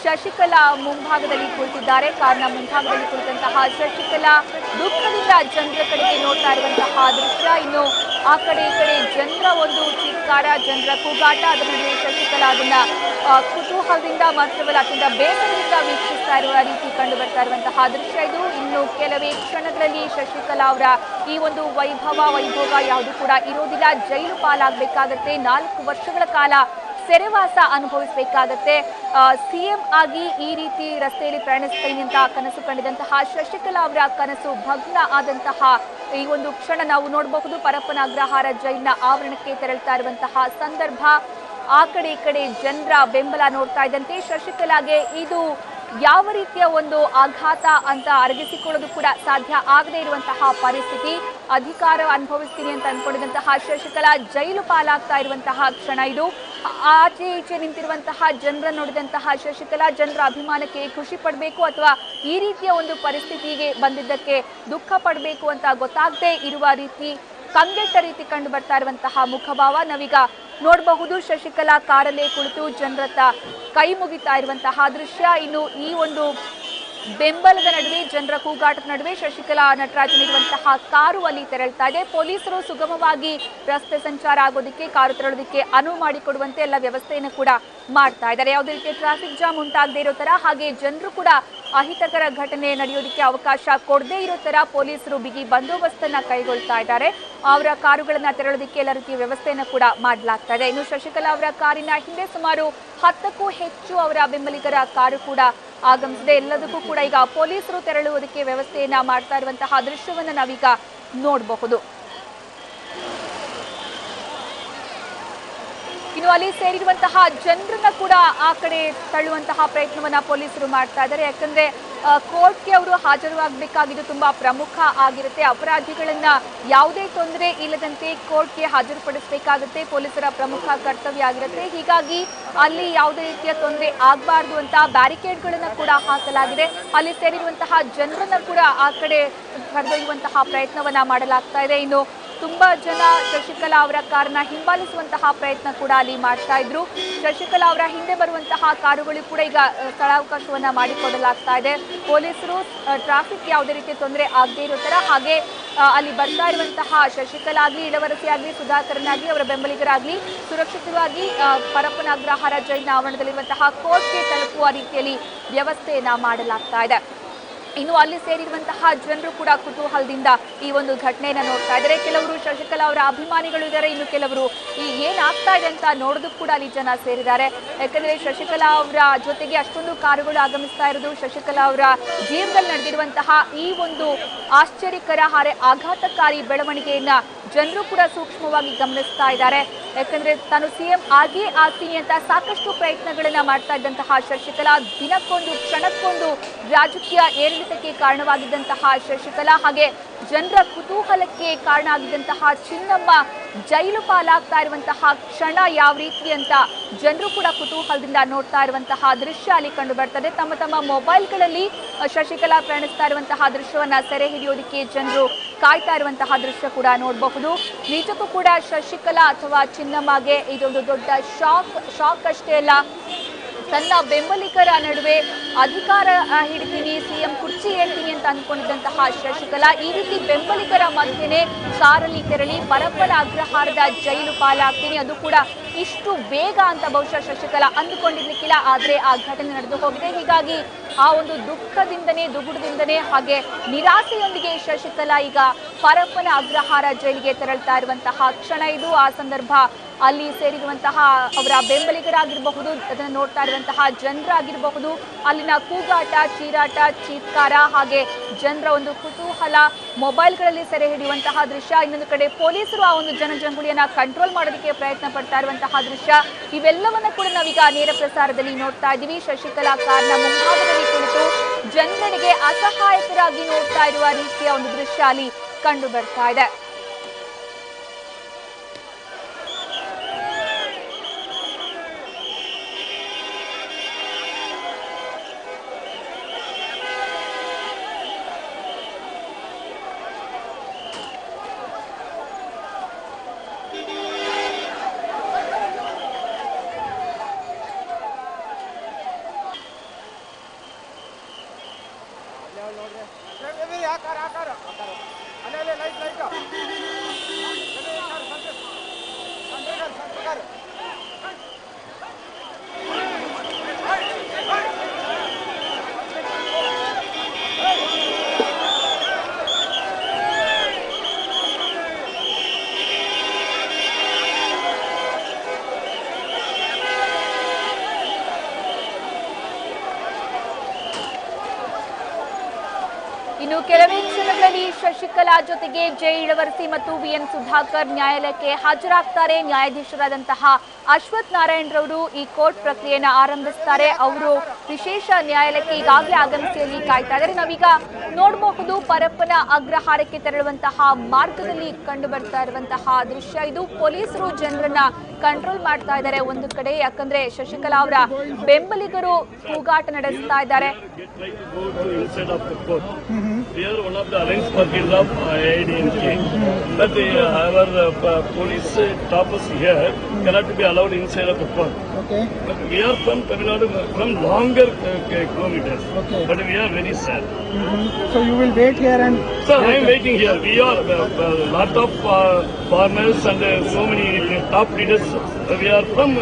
ಶಶಿಕಲಾ ಮುಂಭಾಗದಲ್ಲಿ ಕುಳಿತಿದ್ದಾರೆ. ಕಾರಿನ ಮುಂಭಾಗದಲ್ಲಿ ಕುಳಿತಂತಹ ಶಶಿಕಲಾ ದುಃಖದಿಂದ ಜನರ ಕಡೆಗೆ ನೋಡ್ತಾ ಇರುವಂತಹ ದೃಶ್ಯ. ಇನ್ನು ಆ ಕಡೆ ಈ ಕಡೆ ಜನರ ಒಂದು ಚೀತ್ಕಾರ, ಜನರ ಕೂಗಾಟ, ಅದರ ನಡುವೆ ಶಶಿಕಲಾ ಅದನ್ನ ಕುತೂಹಲದಿಂದ ಮಾತ್ರವಲ್ಲ ಅತ್ಯಂತ ಬೇಸರದಿಂದ ವೀಕ್ಷಿಸ್ತಾ ಇರುವ ರೀತಿ ಕಂಡು ಬರ್ತಾ ಇರುವಂತಹ ದೃಶ್ಯ ಇದು. ಇನ್ನು ಕೆಲವೇ ಕ್ಷಣಗಳಲ್ಲಿ ಶಶಿಕಲಾ ಅವರ ಈ ಒಂದು ವೈಭವ ಯಾವುದು ಕೂಡ ಇರೋದಿಲ್ಲ. ಜೈಲು ಪಾಲಾಗಬೇಕಾಗತ್ತೆ. 4 ವರ್ಷಗಳ ಕಾಲ ಸೆರೆವಾಸ ಅನುಭವಿಸಬೇಕಾಗತ್ತೆ. ಸಿಎಂ ಆಗಿ ಈ ರೀತಿ ರಸ್ತೆಯಲ್ಲಿ ಪ್ರಯಾಣಿಸ್ತೀನಿ ಅಂತ ಕನಸು ಕಂಡಿದ್ದಂತಹ ಶಶಿಕಲಾ ಅವರ ಕನಸು ಭಗ್ನ ಆದಂತಹ ಈ ಒಂದು ಕ್ಷಣ ನಾವು ನೋಡಬಹುದು. ಪರಪ್ಪನ ಅಗ್ರಹಾರ ಜೈಲಿನ ಆವರಣಕ್ಕೆ ತೆರಳುತ್ತಾ ಇರುವಂತಹ ಸಂದರ್ಭ. ಆ ಕಡೆ ಈ ಕಡೆ ಜನರ ಬೆಂಬಲ ನೋಡ್ತಾ ಇದ್ದಂತೆ ಶಶಿಕಲಾಗೆ ಇದು ಯಾವ ರೀತಿಯ ಒಂದು ಆಘಾತ ಅಂತ ಅರಗಿಸಿಕೊಳ್ಳೋದು ಕೂಡ ಸಾಧ್ಯ ಆಗದೇ ಇರುವಂತಹ ಪರಿಸ್ಥಿತಿ. ಅಧಿಕಾರ ಅನುಭವಿಸ್ತೀನಿ ಅಂತ ಅನ್ಕೊಂಡಿದ್ದಂತಹ ಶಶಿಕಲಾ ಜೈಲು ಪಾಲಾಗ್ತಾ ಇರುವಂತಹ ಕ್ಷಣ ಇದು. ಆಚೆ ಈಚೆ ನಿಂತಿರುವಂತಹ ಜನರ ನೋಡಿದಂತಹ ಶಶಿಕಲಾ ಜನರ ಅಭಿಮಾನಕ್ಕೆ ಖುಷಿ ಪಡಬೇಕು ಅಥವಾ ಈ ರೀತಿಯ ಒಂದು ಪರಿಸ್ಥಿತಿಗೆ ಬಂದಿದ್ದಕ್ಕೆ ದುಃಖ ಪಡಬೇಕು ಅಂತ ಗೊತ್ತಾಗದೇ ಇರುವ ರೀತಿ, ಕಂಗೆಟ್ಟ ರೀತಿ ಕಂಡು ಬರ್ತಾ ಇರುವಂತಹ ಮುಖಭಾವ ನಾವೀಗ ನೋಡಬಹುದು. ಶಶಿಕಲಾ ಕಾರಲ್ಲೇ ಕುಳಿತು ಜನರತ್ತ ಕೈ ಮುಗಿತಾ ಇರುವಂತಹ ದೃಶ್ಯ. ಇನ್ನು ಈ ಒಂದು ಬೆಂಬಲದ ನಡುವೆ, ಜನರ ಕೂಗಾಟದ ನಡುವೆ ಶಶಿಕಲಾ ನಟರಾಜನಿರುವಂತಹ ಕಾರು ಅಲ್ಲಿ ತೆರಳ್ತಾ ಇದೆ. ಪೊಲೀಸರು ಸುಗಮವಾಗಿ ರಸ್ತೆ ಸಂಚಾರ ಆಗೋದಕ್ಕೆ, ಕಾರು ತೆರಳೋದಕ್ಕೆ ಅನುವು ಮಾಡಿಕೊಡುವಂತೆ ಎಲ್ಲ ವ್ಯವಸ್ಥೆಯನ್ನು ಕೂಡ ಮಾಡ್ತಾ ಇದ್ದಾರೆ. ಯಾವುದೇ ರೀತಿಯ ಟ್ರಾಫಿಕ್ ಜಾಮ್ ಉಂಟಾಗದೇ ಇರೋ ತರ, ಹಾಗೆ ಜನರು ಕೂಡ ಅಹಿತಕರ ಘಟನೆ ನಡೆಯೋದಕ್ಕೆ ಅವಕಾಶ ಕೊಡದೇ ಇರೋ ತರ ಪೊಲೀಸರು ಬಿಗಿ ಬಂದೋಬಸ್ತನ್ನ ಕೈಗೊಳ್ತಾ ಇದ್ದಾರೆ. ಅವರ ಕಾರುಗಳನ್ನ ತೆರಳೋದಕ್ಕೆ ಎಲ್ಲ ರೀತಿಯ ವ್ಯವಸ್ಥೆಯನ್ನು ಕೂಡ ಮಾಡಲಾಗ್ತಾ ಇದೆ. ಇನ್ನು ಶಶಿಕಲಾ ಅವರ ಕಾರಿನ ಹಿಂದೆ ಸುಮಾರು 10ಕ್ಕೂ ಹೆಚ್ಚು ಅವರ ಬೆಂಬಲಿಗರ ಕಾರು ಕೂಡ ಆಗಮಿಸಿದೆ. ಎಲ್ಲದಕ್ಕೂ ಕೂಡ ಈಗ ಪೊಲೀಸರು ತೆರಳುವುದಕ್ಕೆ ವ್ಯವಸ್ಥೆಯನ್ನ ಮಾಡ್ತಾ ಇರುವಂತಹ ದೃಶ್ಯವನ್ನ ನಾವೀಗ ನೋಡಬಹುದು. ಇನ್ನು ಅಲ್ಲಿ ಸೇರಿರುವಂತಹ ಜನರನ್ನ ಕೂಡ ಆ ಕಡೆ ತಳ್ಳುವಂತಹ ಪ್ರಯತ್ನವನ್ನ ಪೊಲೀಸರು ಮಾಡ್ತಾ ಇದ್ದಾರೆ. ಯಾಕಂದ್ರೆ ಕೋರ್ಟ್ಗೆ ಅವರು ಹಾಜರಾಗಬೇಕಾಗಿದ್ದು ತುಂಬಾ ಪ್ರಮುಖ ಆಗಿರುತ್ತೆ. ಅಪರಾಧಿಗಳನ್ನ ಯಾವುದೇ ತೊಂದರೆ ಇಲ್ಲದಂತೆ ಕೋರ್ಟ್ಗೆ ಹಾಜರುಪಡಿಸಬೇಕಾಗುತ್ತೆ, ಪೊಲೀಸರ ಪ್ರಮುಖ ಕರ್ತವ್ಯ ಆಗಿರುತ್ತೆ. ಹೀಗಾಗಿ ಅಲ್ಲಿ ಯಾವುದೇ ರೀತಿಯ ತೊಂದರೆ ಆಗಬಾರ್ದು ಅಂತ ಬ್ಯಾರಿಕೇಡ್ಗಳನ್ನ ಕೂಡ ಹಾಕಲಾಗಿದೆ. ಅಲ್ಲಿ ಸೇರಿರುವಂತಹ ಜನರನ್ನ ಕೂಡ ಆ ಕಡೆ ಕರೆದೊಯ್ಯುವಂತಹ ಪ್ರಯತ್ನವನ್ನ ಮಾಡಲಾಗ್ತಾ ಇದೆ. ಇನ್ನು ತುಂಬಾ ಜನ ಶಶಿಕಲಾ ಅವರ ಕಾರನ್ನ ಹಿಂಬಾಲಿಸುವಂತಹ ಪ್ರಯತ್ನ ಕೂಡ ಅಲ್ಲಿ ಮಾಡ್ತಾ ಇದ್ರು. ಶಶಿಕಲಾ ಅವರ ಹಿಂದೆ ಬರುವಂತಹ ಕಾರುಗಳು ಕೂಡ ಈಗ ಸ್ಥಳಾವಕಾಶವನ್ನ ಮಾಡಿಕೊಡಲಾಗ್ತಾ ಇದೆ. ಪೊಲೀಸರು ಟ್ರಾಫಿಕ್ ಯಾವುದೇ ರೀತಿಯ ತೊಂದರೆ ಆಗದೇ ಇರೋ ತರ, ಹಾಗೆ ಅಲ್ಲಿ ಬರ್ತಾ ಇರುವಂತಹ ಶಶಿಕಲಾ ಆಗ್ಲಿ, ಇಳವರಸಿ ಆಗ್ಲಿ, ಸುಧಾಕರನಾಗ್ಲಿ, ಅವರ ಬೆಂಬಲಿಗರಾಗ್ಲಿ ಸುರಕ್ಷಿತವಾಗಿ ಪರಪ್ಪನ ಅಗ್ರಹಾರ ಜೈಲಿನ ಆವರಣದಲ್ಲಿರುವಂತಹ ಕೋರ್ಟ್ಗೆ ತಲುಪುವ ರೀತಿಯಲ್ಲಿ ವ್ಯವಸ್ಥೆಯನ್ನ ಮಾಡಲಾಗ್ತಾ ಇದೆ. ಇನ್ನು ಅಲ್ಲಿ ಸೇರಿರುವಂತಹ ಜನರು ಕೂಡ ಕುತೂಹಲದಿಂದ ಈ ಒಂದು ಘಟನೆಯನ್ನ ನೋಡ್ತಾ ಇದ್ದಾರೆ. ಕೆಲವರು ಶಶಿಕಲಾ ಅವರ ಅಭಿಮಾನಿಗಳು ಇದ್ದಾರೆ, ಇನ್ನು ಕೆಲವರು ಈ ಏನಾಗ್ತಾ ಇದೆ ಅಂತ ನೋಡೋದಕ್ಕೂ ಕೂಡ ಅಲ್ಲಿ ಜನ ಸೇರಿದ್ದಾರೆ. ಯಾಕಂದ್ರೆ ಶಶಿಕಲಾ ಅವರ ಜೊತೆಗೆ ಅಷ್ಟೊಂದು ಕಾರುಗಳು ಆಗಮಿಸ್ತಾ ಇರೋದು, ಶಶಿಕಲಾ ಅವರ ಜೀವನದಲ್ಲಿ ನಡೆದಿರುವಂತಹ ಈ ಒಂದು ಆಶ್ಚರ್ಯಕರ ಹಾರೆ ಆಘಾತಕಾರಿ ಬೆಳವಣಿಗೆಯನ್ನ ಜನರು ಕೂಡ ಸೂಕ್ಷ್ಮವಾಗಿ ಗಮನಿಸ್ತಾ ಇದ್ದಾರೆ. ಯಾಕಂದ್ರೆ ತಾನು ಸಿಎಂ ಆಗಿ ಆಗ್ತೀನಿ ಅಂತ ಸಾಕಷ್ಟು ಪ್ರಯತ್ನಗಳನ್ನ ಮಾಡ್ತಾ ಇದ್ದಂತಹ ಶಶಿಕಲಾ ದಿನಕ್ಕೊಂದು ಕ್ಷಣಕ್ಕೊಂದು ರಾಜಕೀಯ ಏರಿಳಿತಕ್ಕೆ ಕಾರಣವಾಗಿದ್ದಂತಹ ಶಶಿಕಲಾ, ಹಾಗೆ ಜನರ ಕುತೂಹಲಕ್ಕೆ ಕಾರಣ ಆಗಿದ್ದಂತಹ ಚಿನ್ನಮ್ಮ ಜೈಲು ಪಾಲಾಗ್ತಾ ಇರುವಂತಹ ಕ್ಷಣ ಯಾವ ರೀತಿ ಅಂತ ಜನರು ಕೂಡ ಕುತೂಹಲದಿಂದ ನೋಡ್ತಾ ಇರುವಂತಹ ದೃಶ್ಯ ಅಲ್ಲಿ ಕಂಡು ಬರ್ತದೆ. ತಮ್ಮ ತಮ್ಮ ಮೊಬೈಲ್ಗಳಲ್ಲಿ ಶಶಿಕಲಾ ಪ್ರಯಾಣಿಸ್ತಾ ಇರುವಂತಹ ದೃಶ್ಯವನ್ನ ಸೆರೆ ಹಿಡಿಯೋದಕ್ಕೆ ಜನರು ಕಾಯ್ತಾ ಇರುವಂತಹ ದೃಶ್ಯ ಕೂಡ ನೋಡಬಹುದು. ನಿಜಕ್ಕೂ ಕೂಡ ಶಶಿಕಲಾ ಅಥವಾ ಚಿನ್ನಮ್ಮಗೆ ಇದೊಂದು ದೊಡ್ಡ ಶಾಕ್ ಅಷ್ಟೇ ಅಲ್ಲ. ತನ್ನ ಬೆಂಬಲಿಗರ ನಡುವೆ ಅಧಿಕಾರ ಹಿಡಿತೀನಿ, ಸಿಎಂ ಕುರ್ಚಿ ಏಳ್ತೀನಿ ಅಂತ ಅನ್ಕೊಂಡಿದ್ದಂತಹ ಶಶಿಕಲಾ ಈ ರೀತಿ ಬೆಂಬಲಿಗರ ಮಧ್ಯೆನೆ ಕಾರಲ್ಲಿ ತೆರಳಿ ಪರಪ್ಪನ ಅಗ್ರಹಾರದ ಜೈಲು ಪಾಲಾಗ್ತೀನಿ, ಅದು ಕೂಡ ಇಷ್ಟು ಬೇಗ ಅಂತ ಬಹುಶಃ ಶಶಿಕಲಾ ಅಂದುಕೊಂಡಿರ್ಲಿಕ್ಕಿಲ್ಲ. ಆದ್ರೆ ಆ ಘಟನೆ ನಡೆದು ಹೋಗಿದೆ. ಹೀಗಾಗಿ ಆ ಒಂದು ದುಃಖದಿಂದನೇ, ದುಗುಡದಿಂದನೇ, ಹಾಗೆ ನಿರಾಸೆಯೊಂದಿಗೆ ಶಶಿಕಲಾ ಈಗ ಪರಪ್ಪನ ಅಗ್ರಹಾರ ಜೈಲಿಗೆ ತೆರಳ್ತಾ ಇರುವಂತಹ ಕ್ಷಣ ಇದು. ಆ ಸಂದರ್ಭ ಅಲ್ಲಿ ಸೇರಿರುವಂತಹ ಅವರ ಬೆಂಬಲಿಗರಾಗಿರಬಹುದು, ಅದನ್ನು ನೋಡ್ತಾ ಇರುವಂತಹ ಜನರಾಗಿರಬಹುದು, ಅಲ್ಲಿನ ಕೂಗಾಟ, ಚೀರಾಟ, ಚೀತ್ಕಾರ, ಹಾಗೆ ಜನರ ಒಂದು ಕುತೂಹಲ, ಮೊಬೈಲ್ಗಳಲ್ಲಿ ಸೆರೆ ಹಿಡಿಯುವಂತಹ ದೃಶ್ಯ, ಇನ್ನೊಂದು ಕಡೆ ಪೊಲೀಸರು ಆ ಒಂದು ಜನಜಂಗುಳಿಯನ್ನ ಕಂಟ್ರೋಲ್ ಮಾಡೋದಕ್ಕೆ ಪ್ರಯತ್ನ ಪಡ್ತಾ ಇರುವಂತಹ ದೃಶ್ಯ, ಇವೆಲ್ಲವನ್ನ ಕೂಡ ನಾವೀಗ ನೇರ ಪ್ರಸಾರದಲ್ಲಿ ನೋಡ್ತಾ ಇದ್ದೀವಿ. ಶಶಿಕಲಾ ಕಾರ್ನ ಮುಂಭಾಗದಲ್ಲಿ ಕುಳಿತು ಜನರಿಗೆ ಅಸಹಾಯಕರಾಗಿ ನೋಡ್ತಾ ಇರುವ ರೀತಿಯ ಒಂದು ದೃಶ್ಯ ಅಲ್ಲಿ ಕಂಡು ಬರ್ತಾ ಇದೆ. ಅಲ್ಲೇ ಲೈಟ್ ಇನ್ನು ಕೆಲವೇ ಕ್ಷಣಗಳಲ್ಲಿ ಶಶಿಕಲಾ ಜೊತೆಗೆ ಜೆ ಇಳವರಸಿ ಮತ್ತು ವಿಎನ್ ಸುಧಾಕರ್ ನ್ಯಾಯಾಲಯಕ್ಕೆ ಹಾಜರಾಗ್ತಾರೆ. ನ್ಯಾಯಾಧೀಶರಾದಂತಹ ಅಶ್ವಥ್ ನಾರಾಯಣ್ ರವರು ಈ ಕೋರ್ಟ್ ಪ್ರಕ್ರಿಯೆಯನ್ನು ಆರಂಭಿಸ್ತಾರೆ. ಅವರು ವಿಶೇಷ ನ್ಯಾಯಾಲಯಕ್ಕೆ ಈಗಾಗಲೇ ಆಗಮಿಸಿ ಕಾಯ್ತಾ ಇದ್ದಾರೆ. ನಾವೀಗ ನೋಡಬಹುದು ಪರಪ್ಪನ ಅಗ್ರಹಾರಕ್ಕೆ ತೆರಳುವಂತಹ ಮಾರ್ಗದಲ್ಲಿ ಕಂಡು ಬರ್ತಾ ಇರುವಂತಹ ದೃಶ್ಯ ಇದು. ಪೊಲೀಸರು ಜನರನ್ನ ಕಂಟ್ರೋಲ್ ಮಾಡ್ತಾ ಇದ್ದಾರೆ ಒಂದು ಕಡೆ, ಯಾಕಂದ್ರೆ ಶಶಿಕಲಾ ಅವರ ಬೆಂಬಲಿಗರು ಕೂಗಾಟ ನಡೆಸ್ತಾ ಇದ್ದಾರೆ. We are one of the alliance parties of AIDMK, but our police staffs here cannot be allowed inside of the court. Okay. But we are from Tamil Nadu, from longer kilometers. Okay. But we are very sad. So you will wait here and... Sir, I am waiting here. We are a lot of farmers and so many top leaders. We are from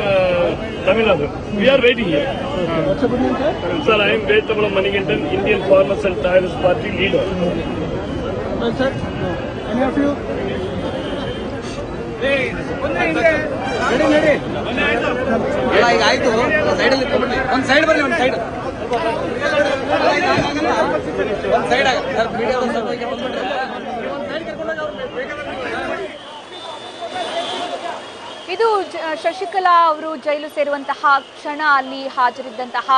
Tamil Nadu. We are waiting here. What's your good name, sir? Sir, I am Vethamala Manigandan, Indian Farmers and Traders Party leader. Well, sir, any of you? ಅಲ್ಲ ಈಗ ಆಯ್ತು ಸೈಡಲ್ಲಿ ತಗೊಂಡ್ರಿ ಒಂದು ಸೈಡ್ ಬರ್ರಿ ಒಂದು ಸೈಡ್ ಒಂದು ಸೈಡ್ ಸರ್ ಮೀಡಿಯಾ ಇದು ಶಶಿಕಲಾ ಅವರು ಜೈಲು ಸೇರುವಂತಹ ಕ್ಷಣ ಅಲ್ಲಿ ಹಾಜರಿದ್ದಂತಹ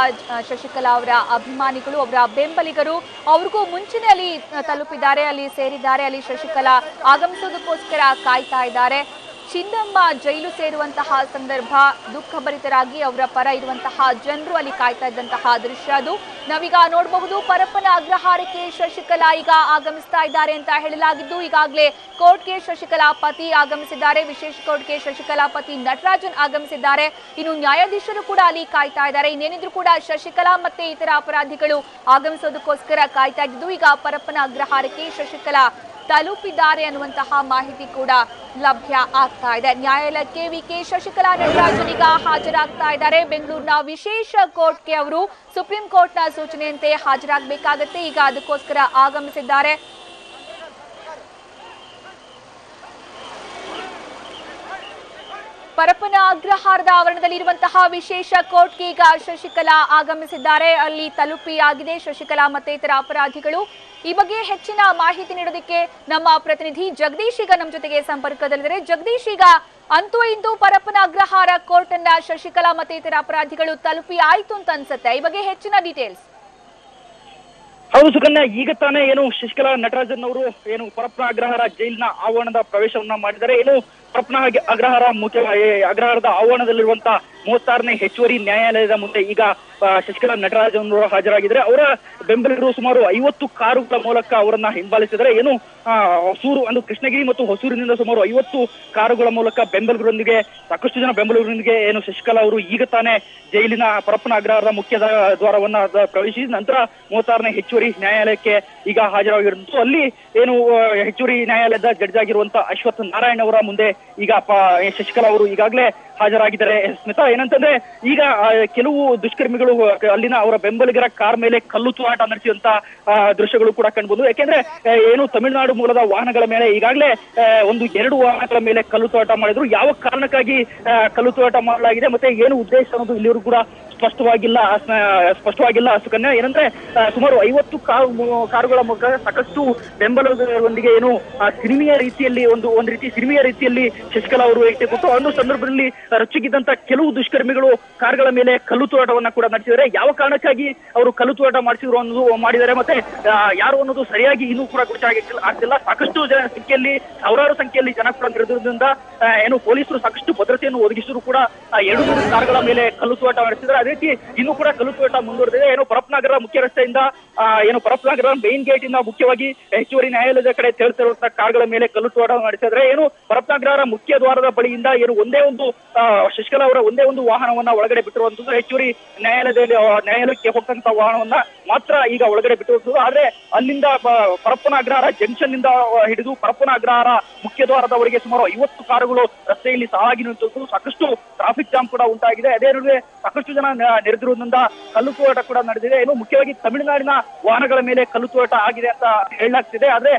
ಶಶಿಕಲಾ ಅವರ ಅಭಿಮಾನಿಗಳು, ಅವರ ಬೆಂಬಲಿಗರು ಅವ್ರಿಗೂ ಮುಂಚೆನೆ ಅಲ್ಲಿ ತಲುಪಿದ್ದಾರೆ, ಅಲ್ಲಿ ಸೇರಿದ್ದಾರೆ. ಅಲ್ಲಿ ಶಶಿಕಲಾ ಆಗಮಿಸೋದಕ್ಕೋಸ್ಕರ ಕಾಯ್ತಾ ಇದ್ದಾರೆ. ಚಿನ್ನಮ್ಮ ಜೈಲು ಸೇರುವಂತಹ ಸಂದರ್ಭ ದುಃಖಭರಿತರಾಗಿ ಅವರ ಪರ ಇರುವಂತಹ ಜನರು ಅಲ್ಲಿ ಕಾಯ್ತಾ ಇದ್ದಂತಹ ದೃಶ್ಯ ಅದು. ನಾವೀಗ ನೋಡಬಹುದು ಪರಪ್ಪನ ಅಗ್ರಹಾರಕ್ಕೆ ಶಶಿಕಲಾ ಈಗ ಆಗಮಿಸ್ತಾ ಇದ್ದಾರೆ ಅಂತ ಹೇಳಲಾಗಿದ್ದು, ಈಗಾಗಲೇ ಕೋರ್ಟ್ಗೆ ಶಶಿಕಲಾ ಪತಿ ಆಗಮಿಸಿದ್ದಾರೆ. ವಿಶೇಷ ಕೋರ್ಟ್ಗೆ ಶಶಿಕಲಾ ಪತಿ ನಟರಾಜನ್ ಆಗಮಿಸಿದ್ದಾರೆ. ಇನ್ನು ನ್ಯಾಯಾಧೀಶರು ಕೂಡ ಅಲ್ಲಿ ಕಾಯ್ತಾ ಇದ್ದಾರೆ. ಇನ್ನೇನಿದ್ರು ಕೂಡ ಶಶಿಕಲಾ ಮತ್ತೆ ಇತರ ಅಪರಾಧಿಗಳು ಆಗಮಿಸೋದಕ್ಕೋಸ್ಕರ ಕಾಯ್ತಾ ಇದ್ದು, ಈಗ ಪರಪ್ಪನ ಅಗ್ರಹಾರಕ್ಕೆ ಶಶಿಕಲಾ ತಲುಪಿದ್ದಾರೆ ಅನ್ನುವಂತಹ ಮಾಹಿತಿ ಕೂಡ ಲಭ್ಯ ಆಗ್ತಾ ಇದೆ. ನ್ಯಾಯಾಲಯಕ್ಕೆ ವಿಕೆ ಶಶಿಕಲಾ ನಟರಾಜನ್ ಈಗ ಹಾಜರಾಗ್ತಾ ಇದ್ದಾರೆ. ಬೆಂಗಳೂರಿನ ವಿಶೇಷ ಕೋರ್ಟ್ಗೆ ಅವರು ಸುಪ್ರೀಂ ಕೋರ್ಟ್ನ ಸೂಚನೆಯಂತೆ ಹಾಜರಾಗಬೇಕಾಗತ್ತೆ. ಈಗ ಅದಕ್ಕೋಸ್ಕರ ಆಗಮಿಸಿದ್ದಾರೆ. ಪರಪ್ಪನ ಅಗ್ರಹಾರದ ಆವರಣದಲ್ಲಿರುವಂತಹ ವಿಶೇಷ ಕೋರ್ಟ್ಗೆ ಈಗ ಶಶಿಕಲಾ ಆಗಮಿಸಿದ್ದಾರೆ. ಅಲ್ಲಿ ತಲುಪಿ ಆಗಿದೆ ಶಶಿಕಲಾ ಮತ್ತೆ ಇತರ ಅಪರಾಧಿಗಳು. ಈ ಬಗ್ಗೆ ಹೆಚ್ಚಿನ ಮಾಹಿತಿ ನೀಡೋದಕ್ಕೆ ನಮ್ಮ ಪ್ರತಿನಿಧಿ ಜಗದೀಶ್ ಈಗ ನಮ್ಮ ಜೊತೆಗೆ ಸಂಪರ್ಕದಲ್ಲಿದ್ದಾರೆ. ಜಗದೀಶ್, ಈಗ ಅಂತೂ ಇಂದು ಪರಪ್ಪನ ಅಗ್ರಹಾರ ಕೋರ್ಟ್ ಅನ್ನ ಶಶಿಕಲಾ ಮತ್ತೆ ಇತರ ಅಪರಾಧಿಗಳು ತಲುಪಿ ಆಯ್ತು ಅಂತ ಅನ್ಸುತ್ತೆ. ಈ ಬಗ್ಗೆ ಹೆಚ್ಚಿನ ಡೀಟೇಲ್ಸ್. ಹೌದು ಸುಕನ್ಯಾ, ಈಗ ತಾನೇ ಏನು ಶಶಿಕಲಾ ನಟರಾಜನ್ ಅವರು ಏನು ಪರಪ್ಪನ ಅಗ್ರಹಾರ ಜೈಲಿನ ಆವರಣದ ಪ್ರವೇಶವನ್ನ ಮಾಡಿದ್ದಾರೆ. ಏನು ಪರಪ್ಪನ ಅಗ್ರಹಾರದ ಆವರಣದಲ್ಲಿರುವಂತಹ 36ನೇ ಹೆಚ್ಚುವರಿ ನ್ಯಾಯಾಲಯದ ಮುಂದೆ ಈಗ ಶಶಿಕಲಾ ನಟರಾಜನ್ ಅವರು ಹಾಜರಾಗಿದ್ದಾರೆ. ಅವರ ಬೆಂಬಲಿಗರು ಸುಮಾರು 50 ಕಾರುಗಳ ಮೂಲಕ ಅವರನ್ನ ಹಿಂಬಾಲಿಸಿದರೆ. ಏನು ಹೊಸೂರು ಒಂದು ಕೃಷ್ಣಗಿರಿ ಮತ್ತು ಹೊಸೂರಿನಿಂದ ಸುಮಾರು 50 ಕಾರುಗಳ ಮೂಲಕ ಬೆಂಬಲಿಗರೊಂದಿಗೆ ಸಾಕಷ್ಟು ಜನ ಬೆಂಬಲಿಗರೊಂದಿಗೆ ಏನು ಶಶಿಕಲಾ ಅವರು ಈಗ ತಾನೇ ಜೈಲಿನ ಪರಪ್ಪನ ಅಗ್ರಹಾರದ ಮುಖ್ಯ ದ್ವಾರವನ್ನ ಪ್ರವೇಶಿಸಿ ನಂತರ 36ನೇ ಹೆಚ್ಚುವರಿ ನ್ಯಾಯಾಲಯಕ್ಕೆ ಈಗ ಹಾಜರಾಗಿರುವುದು. ಅಲ್ಲಿ ಏನು ಹೆಚ್ಚುವರಿ ನ್ಯಾಯಾಲಯದ ಜಡ್ಜ್ ಆಗಿರುವಂತಹ ಅಶ್ವಥ್ ನಾರಾಯಣ್ ಅವರ ಮುಂದೆ ಈಗ ಶಶಿಕಲಾ ಅವರು ಈಗಾಗಲೇ ಹಾಜರಾಗಿದ್ದಾರೆ. ಸ್ಮಿತಾ, ಏನಂತಂದ್ರೆ ಈಗ ಕೆಲವು ದುಷ್ಕರ್ಮಿಗಳು ಅಲ್ಲಿನ ಅವರ ಬೆಂಬಲಿಗರ ಕಾರ್ ಮೇಲೆ ಕಲ್ಲು ತೂರಾಟ ನಡೆಸಿದಂತ ದೃಶ್ಯಗಳು ಕೂಡ ಕಂಡುಬಂದು. ಯಾಕೆಂದ್ರೆ ಏನು ತಮಿಳುನಾಡು ಮೂಲದ ವಾಹನಗಳ ಮೇಲೆ ಈಗಾಗಲೇ 2 ವಾಹನಗಳ ಮೇಲೆ ಕಲ್ಲು ತೂರಾಟ ಮಾಡಿದ್ರು. ಯಾವ ಕಾರಣಕ್ಕಾಗಿ ಕಲ್ಲು ತೂರಾಟ ಮಾಡಲಾಗಿದೆ ಮತ್ತೆ ಏನು ಉದ್ದೇಶ ಅನ್ನೋದು ಇಲ್ಲಿವರೆಗೂ ಕೂಡ ಸ್ಪಷ್ಟವಾಗಿಲ್ಲ ಸುಕನ್ಯಾ. ಏನಂದ್ರೆ ಸುಮಾರು 50 ಕಾರುಗಳ ಮೂಲಕ ಸಾಕಷ್ಟು ಬೆಂಬಲದೊಂದಿಗೆ ಏನು ಸಿನಿಮೆಯ ರೀತಿಯಲ್ಲಿ ಒಂದು ರೀತಿ ಸಿನಿಮೆಯ ರೀತಿಯಲ್ಲಿ ಶಶಿಕಲಾ ಅವರು ಹೇಳಿಕೆ ಕೊಟ್ಟು ಒಂದು ಸಂದರ್ಭದಲ್ಲಿ ರೊಚ್ಚಿಗಿದ್ದಂತ ಕೆಲವು ದುಷ್ಕರ್ಮಿಗಳು ಕಾರ್ಗಳ ಮೇಲೆ ಕಲ್ಲು ತೂರಾಟವನ್ನ ಕೂಡ ನಡೆಸಿದ್ದಾರೆ. ಯಾವ ಕಾರಣಕ್ಕಾಗಿ ಅವರು ಕಲ್ಲು ತೂರಾಟ ಮಾಡಿಸಿದ್ರು ಅನ್ನೋದು ಮಾಡಿದ್ದಾರೆ. ಮತ್ತೆ ಯಾರು ಅನ್ನೋದು ಸರಿಯಾಗಿ ಇನ್ನೂ ಕೂಡ ಆಗ್ತಿಲ್ಲ. ಸಾಕಷ್ಟು ಸಂಖ್ಯೆಯಲ್ಲಿ ಸಾವಿರಾರು ಸಂಖ್ಯೆಯಲ್ಲಿ ಜನ ಕೂಡ ನಡೆದಿರೋದ್ರಿಂದ ಏನು ಪೊಲೀಸರು ಸಾಕಷ್ಟು ಭದ್ರತೆಯನ್ನು ಒದಗಿಸಿದ್ರು ಕೂಡ 200 ಕಾರ್ಗಳ ಮೇಲೆ ಕಲ್ಲು ತೂರಾಟ ನಡೆಸಿದ್ದಾರೆ. ಅದೇ ರೀತಿ ಇನ್ನೂ ಕೂಡ ಕಲ್ಲು ತೂರಾಟ ಮುಂದುವರೆದಿದೆ. ಏನು ಪರಪ್ಪನಗರ ಮುಖ್ಯ ರಸ್ತೆಯಿಂದ ಏನು ಪರಪ್ಪನಗರ ಮೇನ್ ಗೇಟ್ ಇಂದ ಮುಖ್ಯವಾಗಿ ಹೆಚ್ಚುವರಿ ನ್ಯಾಯಾಲಯದ ಕಡೆ ತೆರಳುತ್ತಿರುವಂತಹ ಕಾರ್ಗಳ ಮೇಲೆ ಕಲ್ಲು ತೂರಾಟ ನಡೆಸಿದ್ರೆ. ಏನು ಪರಪ್ಪನಗರ ಮುಖ್ಯ ದ್ವಾರದ ಬಳಿಯಿಂದ ಏನು ಶಶಿಕಲಾ ಅವರ ಒಂದೇ ಒಂದು ವಾಹನವನ್ನ ಒಳಗಡೆ ಬಿಟ್ಟಿರುವಂತದ್ದು. ಹೆಚ್ಚುವರಿ ನ್ಯಾಯಾಲಯಕ್ಕೆ ಹೋಗ್ತಂತ ವಾಹನವನ್ನ ಮಾತ್ರ ಈಗ ಒಳಗಡೆ ಬಿಟ್ಟಿರುವಂತದ್ದು. ಆದ್ರೆ ಅಲ್ಲಿಂದ ಪರಪ್ಪನ ಅಗ್ರಹಾರ ಜಂಕ್ಷನ್ ನಿಂದ ಹಿಡಿದು ಪರಪ್ಪನ ಅಗ್ರಹಾರ ಮುಖ್ಯ ದ್ವಾರದವರೆಗೆ ಸುಮಾರು 50 ಕಾರುಗಳು ರಸ್ತೆಯಲ್ಲಿ ಸಾಲಾಗಿ ನಿಂತದ್ದು. ಸಾಕಷ್ಟು ಟ್ರಾಫಿಕ್ ಜಾಮ್ ಕೂಡ ಉಂಟಾಗಿದೆ. ಅದೇ ನಡುವೆ ಸಾಕಷ್ಟು ಜನ ನೆರೆದಿರುವುದರಿಂದ ಕಲ್ಲು ತೂರಾಟ ಕೂಡ ನಡೆದಿದೆ. ಏನು ಮುಖ್ಯವಾಗಿ ತಮಿಳುನಾಡಿನ ವಾಹನಗಳ ಮೇಲೆ ಕಲ್ಲು ತೂರಾಟ ಆಗಿದೆ ಅಂತ ಹೇಳಲಾಗ್ತಿದೆ. ಆದ್ರೆ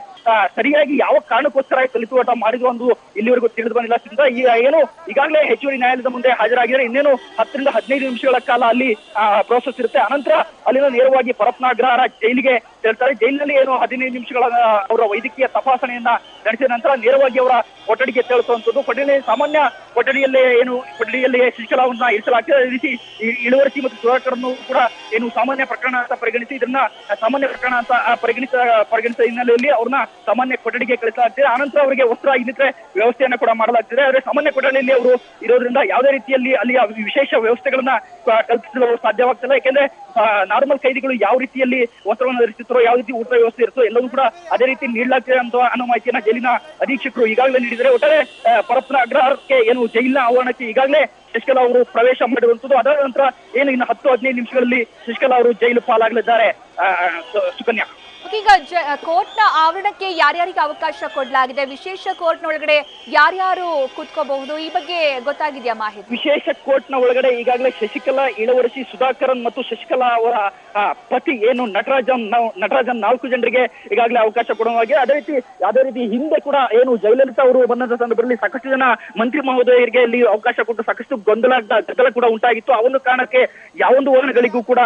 ಸರಿಯಾಗಿ ಯಾವ ಕಾರಣಕ್ಕೋಸ್ಕರ ಕಲ್ಲು ತೂರಾಟ ಮಾಡಿದ್ರು ಒಂದು ಇಲ್ಲಿವರೆಗೂ ತಿಳಿದು ಬಂದಿಲ್ಲ. ಏನು ಈಗಾಗಲೇ ಹೆಚ್ಚುವರಿ ನ್ಯಾಯಾಲಯದ ಮುಂದೆ ಹಾಜರಾಗಿದ್ದಾರೆ. ಇನ್ನೇನು 10 ರಿಂದ 15 ನಿಮಿಷಗಳ ಕಾಲ ಅಲ್ಲಿ ಪ್ರೋಸೆಸ್ ಇರುತ್ತೆ. ಅನಂತರ ಅಲ್ಲಿಂದ ನೇರವಾಗಿ ನೇರವಾಗಿ ಪರಪ್ಪನ ಅಗ್ರಹಾರ ಜೈಲಿಗೆ ತೆರಳುತ್ತಾರೆ. ಜೈಲಿನಲ್ಲಿ ಏನು 15 ನಿಮಿಷಗಳ ಅವರ ವೈದ್ಯಕೀಯ ತಪಾಸಣೆಯನ್ನ ನಡೆಸಿದ ನಂತರ ನೇರವಾಗಿ ಅವರ ಕೊಠಡಿಗೆ ತೆರಳುವಂತದ್ದು. ಸಾಮಾನ್ಯ ಕೊಠಡಿಯಲ್ಲಿ ಶಶಿಕಲಾವನ್ನ ಇರಿಸಲಾಗ್ತದೆ. ಅದೇ ರೀತಿ ಇಳುವರಸಿ ಮತ್ತು ಸುಧಾಕರ್ನು ಕೂಡ ಏನು ಸಾಮಾನ್ಯ ಪ್ರಕರಣ ಅಂತ ಪರಿಗಣಿಸಿ ಇದನ್ನ ಸಾಮಾನ್ಯ ಪ್ರಕರಣ ಅಂತ ಪರಿಗಣಿಸಿದ ಹಿನ್ನೆಲೆಯಲ್ಲಿ ಅವ್ರನ್ನ ಸಾಮಾನ್ಯ ಕೊಠಡಿಗೆ ಕಳಿಸಲಾಗ್ತದೆ. ಆನಂತರ ಅವರಿಗೆ ವಸ್ತ್ರ ಇನ್ನಿತರೆ ವ್ಯವಸ್ಥೆಯನ್ನ ಕೂಡ ಮಾಡಲಾಗ್ತದೆ. ಆದ್ರೆ ಸಾಮಾನ್ಯ ಕೊಠಡಿಯಲ್ಲಿ ಅವರು ಇರೋದ್ರಿಂದ ಯಾವುದೇ ರೀತಿಯಲ್ಲಿ ಅಲ್ಲಿ ವಿಶೇಷ ವ್ಯವಸ್ಥೆಗಳನ್ನ ಕಲ್ಪಿಸಲು ಸಾಧ್ಯವಾಗ್ತಿಲ್ಲ. ಯಾಕೆಂದ್ರೆ ನಾರ್ಮಲ್ ಕೈದಿಗಳು ಯಾವ ರೀತಿಯಲ್ಲಿ ವಸ್ತ್ರವನ್ನು ಧರಿಸುತ್ತಾರೋ, ಯಾವ ರೀತಿ ಊಟ ವ್ಯವಸ್ಥೆ ಇರುತ್ತೋ ಎಲ್ಲವೂ ಕೂಡ ಅದೇ ರೀತಿ ನೀಡಲಾಗ್ತದೆ ಅನ್ನೋ ಮಾಹಿತಿಯನ್ನ ಜೈಲಿನ ಅಧೀಕ್ಷಕರು ಈಗಾಗಲೇ ನೀಡಿದರೆ. ಒಟ್ಟಾರೆ ಪರಪ್ಪನ ಅಗ್ರಹಾರಕ್ಕೆ ಏನು ಜೈಲಿನ ಆವರಣಕ್ಕೆ ಈಗಾಗಲೇ ಶಶಿಕಲಾ ಅವರು ಪ್ರವೇಶ ಮಾಡಿರುವಂತದ್ದು. ಅದಾದ ನಂತರ ಏನು ಇನ್ನು 10-15 ನಿಮಿಷಗಳಲ್ಲಿ ಶಶಿಕಲಾ ಅವರು ಜೈಲು ಪಾಲಾಗಲಿದ್ದಾರೆ. ಸುಕನ್ಯಾ, ಈಗ ಕೋರ್ಟ್ನ ಆವರಣಕ್ಕೆ ಯಾರ್ಯಾರಿಗೆ ಅವಕಾಶ ಕೊಡಲಾಗಿದೆ? ವಿಶೇಷ ಕೋರ್ಟ್ನ ಒಳಗಡೆ ಯಾರ್ಯಾರು ಕೂತ್ಕೋಬಹುದು? ಈ ಬಗ್ಗೆ ಗೊತ್ತಾಗಿದೆಯಾ ಮಾಹಿತಿ? ವಿಶೇಷ ಕೋರ್ಟ್ನ ಒಳಗಡೆ ಈಗಾಗಲೇ ಶಶಿಕಲಾ, ಇಳವರಸಿ, ಸುಧಾಕರನ್ ಮತ್ತು ಶಶಿಕಲಾ ಅವರ ಪತಿ ಏನು ನಟರಾಜನ್ 4 ಜನರಿಗೆ ಈಗಾಗಲೇ ಅವಕಾಶ ಕೊಡುವಾಗಿದೆ. ಅದೇ ರೀತಿ ಹಿಂದೆ ಕೂಡ ಏನು ಜಯಲಲಿತಾ ಅವರು ಬಂದಂತ ಸಂದರ್ಭದಲ್ಲಿ ಸಾಕಷ್ಟು ಜನ ಮಂತ್ರಿ ಮಹೋದಯರಿಗೆ ಇಲ್ಲಿ ಅವಕಾಶ ಕೊಟ್ಟು ಸಾಕಷ್ಟು ಗದ್ದಲ ಕೂಡ ಉಂಟಾಗಿತ್ತು. ಆ ಒಂದು ಕಾರಣಕ್ಕೆ ಯಾವೊಂದು ವಾಹನಗಳಿಗೂ ಕೂಡ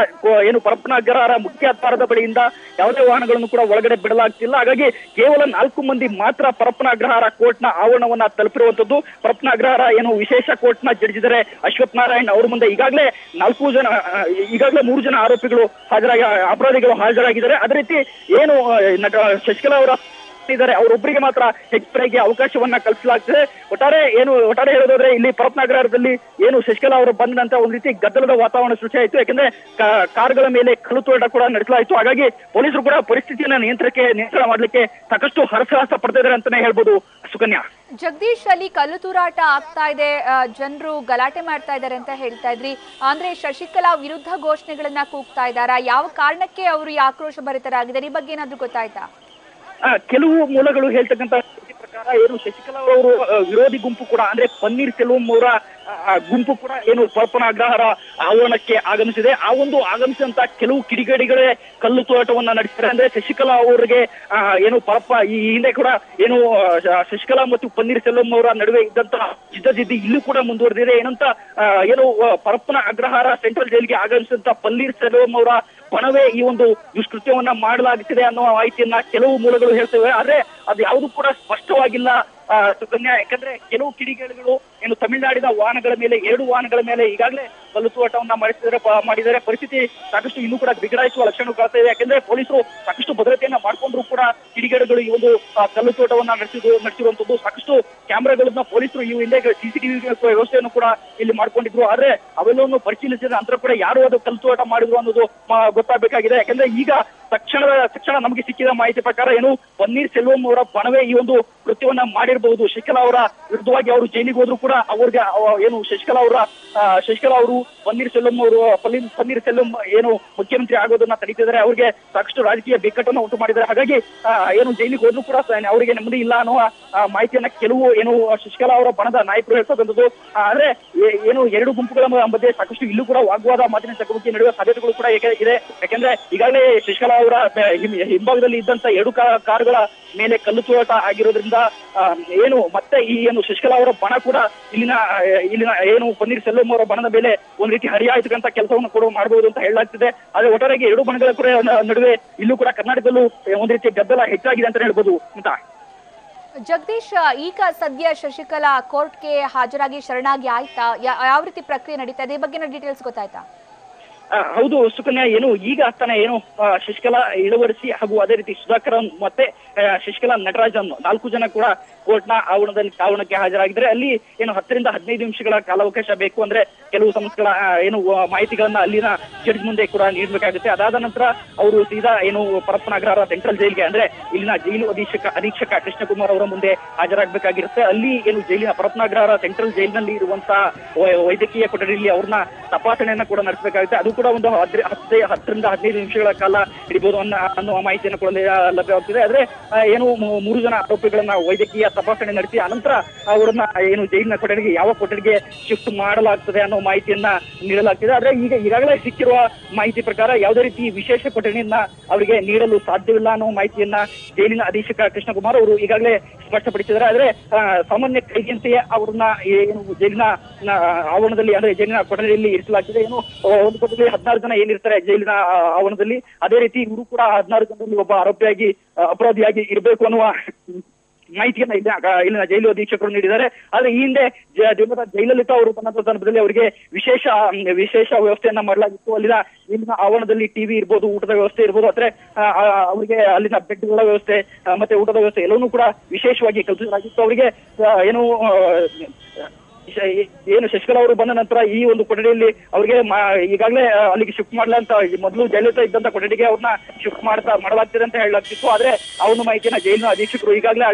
ಏನು ಪರಪ್ಪನ ಅಗ್ರಹಾರ ಮುಖ್ಯ ದ್ವಾರದ ಬಳಿಯಿಂದ ಯಾವುದೇ ವಾಹನಗಳನ್ನು ಕೂಡ ಒಳಗಡೆ ಬಿಡಲಾಗ್ತಿಲ್ಲ. ಹಾಗಾಗಿ ಕೇವಲ 4 ಮಂದಿ ಮಾತ್ರ ಪರಪ್ಪನ ಅಗ್ರಹಾರ ಕೋರ್ಟ್ನ ಆವರಣವನ್ನ ತಲುಪಿರುವಂತದ್ದು. ಪರಪ್ಪನ ಅಗ್ರಹಾರ ಏನು ವಿಶೇಷ ಕೋರ್ಟ್ನ ಜಡ್ಜ್ ಇದ್ದಾರೆ ಅಶ್ವಥ್ ನಾರಾಯಣ್ ಅವ್ರ ಮುಂದೆ ಈಗಾಗಲೇ 3 ಜನ ಆರೋಪಿಗಳು ಅಪರಾಧಿಗಳು ಹಾಜರಾಗಿದ್ದಾರೆ. ಅದೇ ರೀತಿ ಏನು ಶಶಿಕಲಾ ಅವರ ಇದ್ದಾರೆ ಅವರೊಬ್ಬರಿಗೆ ಮಾತ್ರ ಹೆಚ್ಚುವರಿಗೆ ಅವಕಾಶವನ್ನ ಕಲ್ಪಿಸಲಾಗ್ತದೆ. ಒಟ್ಟಾರೆ ಹೇಳೋದಾದ್ರೆ ಇಲ್ಲಿ ಪರಪ್ಪನ ಅಗ್ರಹಾರದಲ್ಲಿ ಏನು ಶಶಿಕಲಾ ಅವರು ಬಂದ ನಂತರ ಒಂದು ರೀತಿ ಗದ್ದಲದ ವಾತಾವರಣ ಸೃಷ್ಟಿಯಾಯಿತು. ಯಾಕಂದ್ರೆ ಕಾರ್ಗಳ ಮೇಲೆ ಕಲ್ಲು ತೂರಾಟ ಕೂಡ ನಡೆಸಲಾಯಿತು. ಹಾಗಾಗಿ ಪೊಲೀಸರು ಕೂಡ ಪರಿಸ್ಥಿತಿಯನ್ನ ನಿಯಂತ್ರಣ ಮಾಡ್ಲಿಕ್ಕೆ ಸಾಕಷ್ಟು ಹರಸಾಹಸ ಪಡ್ತಾ ಇದ್ದಾರೆ ಅಂತಾನೆ ಹೇಳ್ಬೋದು. ಸುಕನ್ಯಾ, ಜಗದೀಶ್, ಅಲ್ಲಿ ಕಲ್ಲು ತೂರಾಟ ಆಗ್ತಾ ಇದೆ, ಜನರು ಗಲಾಟೆ ಮಾಡ್ತಾ ಇದ್ದಾರೆ ಅಂತ ಹೇಳ್ತಾ ಇದ್ರಿ. ಅಂದ್ರೆ ಶಶಿಕಲಾ ವಿರುದ್ಧ ಘೋಷಣೆಗಳನ್ನ ಕೂಗ್ತಾ ಇದ್ದಾರಾ? ಯಾವ ಕಾರಣಕ್ಕೆ ಅವರು ಈ ಆಕ್ರೋಶ ಭರಿತರಾಗಿದ್ದಾರೆ? ಈ ಬಗ್ಗೆ ಏನಾದ್ರೂ ಗೊತ್ತಾಯ್ತಾ? ಕೆಲವು ಮೂಲಗಳು ಹೇಳ್ತಕ್ಕಂತ ಪ್ರಕಾರ ಏನು ಶಶಿಕಲಾ ಅವರು ವಿರೋಧಿ ಗುಂಪು ಕೂಡ ಅಂದ್ರೆ ಪನ್ನೀರ್ ಸೆಲ್ವಂ ಅವರ ಗುಂಪು ಕೂಡ ಏನು ಪರಪ್ಪನ ಅಗ್ರಹಾರ ಆವರಣಕ್ಕೆ ಆಗಮಿಸಿದೆ. ಆ ಒಂದು ಆಗಮಿಸಿದಂತ ಕೆಲವು ಕಿಡಿಗೇಡಿಗಳೇ ಕಲ್ಲು ತೂರಾಟವನ್ನ ನಡೆಸಿದ್ದಾರೆ. ಅಂದ್ರೆ ಶಶಿಕಲಾ ಅವರಿಗೆ ಏನು ಪರಪ್ಪ ಈ ಹಿಂದೆ ಕೂಡ ಏನು ಶಶಿಕಲಾ ಮತ್ತು ಪನ್ನೀರ್ ಸೆಲ್ವಂ ಅವರ ನಡುವೆ ಇದ್ದಂತ ಜಿದ್ದಿ ಇಲ್ಲೂ ಕೂಡ ಮುಂದುವರೆದಿದೆ. ಏನಂತ ಏನು ಪರಪ್ಪನ ಅಗ್ರಹಾರ ಸೆಂಟ್ರಲ್ ಜೈಲಿಗೆ ಆಗಮಿಸಿದಂತ ಪನ್ನೀರ್ ಸೆಲ್ವಂ ಅವರ ಬಣವೇ ಈ ಒಂದು ದುಷ್ಕೃತ್ಯವನ್ನ ಮಾಡಲಾಗುತ್ತಿದೆ ಅನ್ನುವ ಮಾಹಿತಿಯನ್ನ ಕೆಲವು ಮೂಲಗಳು ಹೇಳ್ತೇವೆ. ಆದ್ರೆ ಅದು ಯಾವುದು ಕೂಡ ಸ್ಪಷ್ಟವಾಗಿಲ್ಲ ಸುಕನ್ಯಾ. ಯಾಕಂದ್ರೆ ಕೆಲವು ಕಿಡಿಗೇಡಿಗಳು ಏನು ತಮಿಳುನಾಡಿನ ವಾಹನಗಳ ಮೇಲೆ 2 ವಾಹನಗಳ ಮೇಲೆ ಈಗಾಗಲೇ ಕಲ್ಲು ತೂರಾಟವನ್ನ ಮಾಡಿದ್ದಾರೆ. ಪರಿಸ್ಥಿತಿ ಸಾಕಷ್ಟು ಇನ್ನೂ ಕೂಡ ಬಿಗಡಾಯಿಸುವ ಲಕ್ಷಣ ಕಾಣ್ತಾ ಇದೆ. ಯಾಕಂದ್ರೆ ಪೊಲೀಸರು ಸಾಕಷ್ಟು ಭದ್ರತೆಯನ್ನ ಮಾಡ್ಕೊಂಡ್ರು ಕೂಡ ಕಿಡಿಗೇಡಿಗಳು ಈ ಒಂದು ಕಲ್ಲು ತೂರಾಟವನ್ನ ನಡೆಸಿರುವಂತದ್ದು. ಸಾಕಷ್ಟು ಕ್ಯಾಮೆರಾಗಳನ್ನ ಪೊಲೀಸರು ಈ ಹಿಂದೆ CCTV ವ್ಯವಸ್ಥೆಯನ್ನು ಕೂಡ ಇಲ್ಲಿ ಮಾಡ್ಕೊಂಡಿದ್ರು. ಆದ್ರೆ ಅವೆಲ್ಲವನ್ನು ಪರಿಶೀಲಿಸಿದ ನಂತರ ಕೂಡ ಯಾರು ಅದು ಕಲ್ಲು ತೂರಾಟ ಮಾಡಿದ್ರು ಅನ್ನೋದು ಗೊತ್ತಾಗಬೇಕಾಗಿದೆ. ಯಾಕಂದ್ರೆ ಈಗ ತಕ್ಷಣ ನಮಗೆ ಸಿಕ್ಕಿದ ಮಾಹಿತಿ ಪ್ರಕಾರ ಏನು ಪನ್ನೀರ್ ಸೆಲ್ವಂ ಅವರ ಬಣವೇ ಈ ಒಂದು ಕೃತ್ಯವನ್ನ ಮಾಡಿರಬಹುದು. ಶಶಿಕಲಾ ಅವರ ವಿರುದ್ಧವಾಗಿ ಅವರು ಜೈಲಿಗೆ ಹೋದ್ರು ಕೂಡ ಅವ್ರಿಗೆ ಏನು ಶಶಿಕಲಾ ಅವರು ಪನ್ನೀರ್ ಸೆಲ್ವಂ ಏನು ಮುಖ್ಯಮಂತ್ರಿ ಆಗೋದನ್ನ ತಡೀತಿದ್ದಾರೆ. ಅವ್ರಿಗೆ ಸಾಕಷ್ಟು ರಾಜಕೀಯ ಬಿಕ್ಕಟ್ಟನ್ನು ಉಂಟು ಮಾಡಿದ್ದಾರೆ. ಹಾಗಾಗಿ ಏನು ಜೈಲಿಗೆ ಹೋದ್ರು ಕೂಡ ಅವರಿಗೆ ನೆಮ್ಮದಿ ಇಲ್ಲ ಅನ್ನುವ ಮಾಹಿತಿಯನ್ನ ಕೆಲವು ಏನು ಶಶಿಕಲಾ ಅವರ ಬಣದ ನಾಯಕರು ಹೇಳ್ತಕ್ಕಂಥದ್ದು. ಆದ್ರೆ ಏನು 2 ಗುಂಪುಗಳ ಮಧ್ಯೆ ಸಾಕಷ್ಟು ಇಲ್ಲೂ ಕೂಡ ವಾಗ್ವಾದ, ಮಾತಿನ ಚಕಮಕಿ ನಡೆಯುವ ಸಾಧ್ಯತೆಗಳು ಕೂಡ ಇದೆ. ಯಾಕಂದ್ರೆ ಈಗಾಗಲೇ ಶಶಿಕಲಾ ಅವರ ಹಿಂಭಾಗದಲ್ಲಿ ಇದ್ದಂತ 2 ಕಾರುಗಳ ಮೇಲೆ ಕಲ್ಲು ತೂರಾಟ ಆಗಿರೋದ್ರಿಂದ ಏನು ಮತ್ತೆ ಈ ಏನು ಶಶಿಕಲಾ ಅವರ ಬಣ ಕೂಡ ಇಲ್ಲಿನ ಏನು ಪನ್ನೀರ್ ಸೆಲ್ವಂ ಅವರ ಬಣದ ಮೇಲೆ ಒಂದ್ ರೀತಿ ಹರಿಯಾಯ್ತಕ್ಕಂತ ಕೆಲಸವನ್ನು ಕೂಡ ಮಾಡಬಹುದು ಅಂತ ಹೇಳಲಾಗ್ತಿದೆ. ಆದ್ರೆ ಒಟ್ಟಾರೆಗೆ 2 ಬಣಗಳ ಕೂಡ ನಡುವೆ ಇಲ್ಲೂ ಕೂಡ ಕರ್ನಾಟಕದಲ್ಲೂ ಒಂದ್ ರೀತಿ ಗದ್ದಲ ಹೆಚ್ಚಾಗಿದೆ ಅಂತ ಹೇಳ್ಬೋದು ಅಂತ. ಜಗದೀಶ್, ಈಗ ಸದ್ಯ ಶಶಿಕಲಾ ಕೋರ್ಟ್ಗೆ ಹಾಜರಾಗಿ ಶರಣಾಗಿ ಆಯ್ತಾ? ಯಾವ ರೀತಿ ಪ್ರಕ್ರಿಯೆ ನಡೀತಾ ಇದೆ? ಈ ಬಗ್ಗೆ ಡೀಟೇಲ್ಸ್ ಗೊತ್ತಾಯ್ತಾ? ಹೌದು ಸುಕನ್ಯಾ, ಏನು ಈಗ ತಾನೇ ಏನು ಶಶಿಕಲಾ, ಇಳವರಸಿ ಹಾಗೂ ಅದೇ ರೀತಿ ಸುಧಾಕರನ್ ಮತ್ತೆ ಶಶಿಕಲಾ, ನಟರಾಜನ್ 4 ಜನ ಕೂಡ ಕೋರ್ಟ್ನ ಆವರಣಕ್ಕೆ ಹಾಜರಾಗಿದ್ದಾರೆ. ಅಲ್ಲಿ ಏನು 10 ರಿಂದ 15 ನಿಮಿಷಗಳ ಕಾಲಾವಕಾಶ ಬೇಕು. ಅಂದ್ರೆ ಕೆಲವು ಸಂಸ್ಥೆಗಳ ಏನು ಮಾಹಿತಿಗಳನ್ನ ಅಲ್ಲಿನ ಜಡ್ಜ್ ಮುಂದೆ ಕೂಡ ನೀಡಬೇಕಾಗುತ್ತೆ. ಅದಾದ ನಂತರ ಅವರು ಸೀದಾ ಏನು ಪರಪ್ಪನ ಅಗ್ರಹಾರ ಸೆಂಟ್ರಲ್ ಜೈಲ್ಗೆ ಅಂದ್ರೆ ಇಲ್ಲಿನ ಜೈಲು ಅಧೀಕ್ಷಕ ಕೃಷ್ಣಕುಮಾರ್ ಅವರ ಮುಂದೆ ಹಾಜರಾಗಬೇಕಾಗಿರುತ್ತೆ. ಅಲ್ಲಿ ಏನು ಜೈಲಿನ ಪರಪ್ಪನ ಅಗ್ರಹಾರ ಸೆಂಟ್ರಲ್ ಜೈಲಿನಲ್ಲಿ ಇರುವಂತಹ ವೈದ್ಯಕೀಯ ಕೊಠಡಿಯಲ್ಲಿ ಅವ್ರನ್ನ ತಪಾಸಣೆಯನ್ನ ಕೂಡ ನಡೆಸಬೇಕಾಗುತ್ತೆ. ಅದು ಕೂಡ ಒಂದು 10 ರಿಂದ 15 ನಿಮಿಷಗಳ ಕಾಲ ಹಿಡಿಬಹುದು ಅನ್ನುವ ಮಾಹಿತಿಯನ್ನು ಕೂಡ ಲಭ್ಯವಾಗ್ತಿದೆ. ಆದ್ರೆ ಏನು 3 ಜನ ಆರೋಪಿಗಳನ್ನ ವೈದ್ಯಕೀಯ ತಪಾಸಣೆ ನಡೆಸಿ ಅನಂತರ ಅವರನ್ನ ಏನು ಜೈಲಿನ ಕೊಠಡಿಗೆ ಯಾವ ಕೊಠಡಿಗೆ ಶಿಫ್ಟ್ ಮಾಡಲಾಗ್ತದೆ ಅನ್ನೋ ಮಾಹಿತಿಯನ್ನ ನೀಡಲಾಗ್ತಿದೆ. ಆದ್ರೆ ಈಗಾಗಲೇ ಸಿಕ್ಕಿರುವ ಮಾಹಿತಿ ಪ್ರಕಾರ ಯಾವುದೇ ರೀತಿ ವಿಶೇಷ ಕೊಠಡಿಯನ್ನ ಅವರಿಗೆ ನೀಡಲು ಸಾಧ್ಯವಿಲ್ಲ ಅನ್ನೋ ಮಾಹಿತಿಯನ್ನ ಜೈಲಿನ ಅಧೀಕ್ಷಕ ಕೃಷ್ಣಕುಮಾರ್ ಅವರು ಈಗಾಗಲೇ ಸ್ಪಷ್ಟಪಡಿಸಿದ್ದಾರೆ. ಆದ್ರೆ ಸಾಮಾನ್ಯ ಕೈದಿಯಂತೆಯೇ ಅವ್ರನ್ನ ಏನು ಜೈಲಿನ ಆವರಣದಲ್ಲಿ ಅಂದ್ರೆ ಜೈಲಿನ ಕೊಠಡಿಯಲ್ಲಿ ಇರಿಸಲಾಗ್ತಿದೆ. ಏನು ಒಂದು ಕೊಠಡಿ ಈಗಾಗಲೇ 16 ಜನ ಏನಿರ್ತಾರೆ ಜೈಲಿನ ಆವರಣದಲ್ಲಿ, ಅದೇ ರೀತಿ ಇವರು ಕೂಡ 16 ಜನರಲ್ಲಿ ಒಬ್ಬ ಅಪರಾಧಿಯಾಗಿ ಇರಬೇಕು ಅನ್ನುವ ಮಾಹಿತಿಯನ್ನ ಇಲ್ಲಿನ ಜೈಲು ಅಧೀಕ್ಷಕರು ನೀಡಿದ್ದಾರೆ. ಆದ್ರೆ ಈ ಹಿಂದೆ ಜೈಲಲ್ಲಿದ್ದ ಅವರು ಬಂದ ಸಂದರ್ಭದಲ್ಲಿ ಅವರಿಗೆ ವಿಶೇಷ ವ್ಯವಸ್ಥೆಯನ್ನ ಮಾಡಲಾಗಿತ್ತು. ಇಲ್ಲಿನ ಆವರಣದಲ್ಲಿ ಟಿವಿ ಇರ್ಬೋದು, ಊಟದ ವ್ಯವಸ್ಥೆ ಇರ್ಬೋದು, ಅಂದ್ರೆ ಅವರಿಗೆ ಅಲ್ಲಿನ ಬೆಡ್ಗಳ ವ್ಯವಸ್ಥೆ ಮತ್ತೆ ಊಟದ ವ್ಯವಸ್ಥೆ ಎಲ್ಲವನ್ನೂ ಕೂಡ ವಿಶೇಷವಾಗಿ ಕಲ್ಪಿಸಲಾಗಿತ್ತು. ಅವರಿಗೆ ಏನು ಶಶಿಕಲಾ ಅವರು ಬಂದ ನಂತರ ಈ ಒಂದು ಕೊಠಡಿಯಲ್ಲಿ ಅವರಿಗೆ ಈಗಾಗಲೇ ಅಲ್ಲಿಗೆ ಶಿಫ್ಟ್ ಮಾಡಲ ಅಂತ ಮೊದಲು ಜೈಲಲ್ಲಿ ಇದ್ದಂತ ಕೊಠಡಿಗೆ ಅವ್ರನ್ನ ಶಿಫ್ಟ್ ಮಾಡಲಾಗ್ತಿದೆ ಅಂತ ಹೇಳಲಾಗ್ತಿತ್ತು. ಆದ್ರೆ ಆ ಒಂದು ಮಾಹಿತಿಯನ್ನ ಜೈಲಿನ ಅಧೀಕ್ಷಕರು ಈಗಾಗಲೇ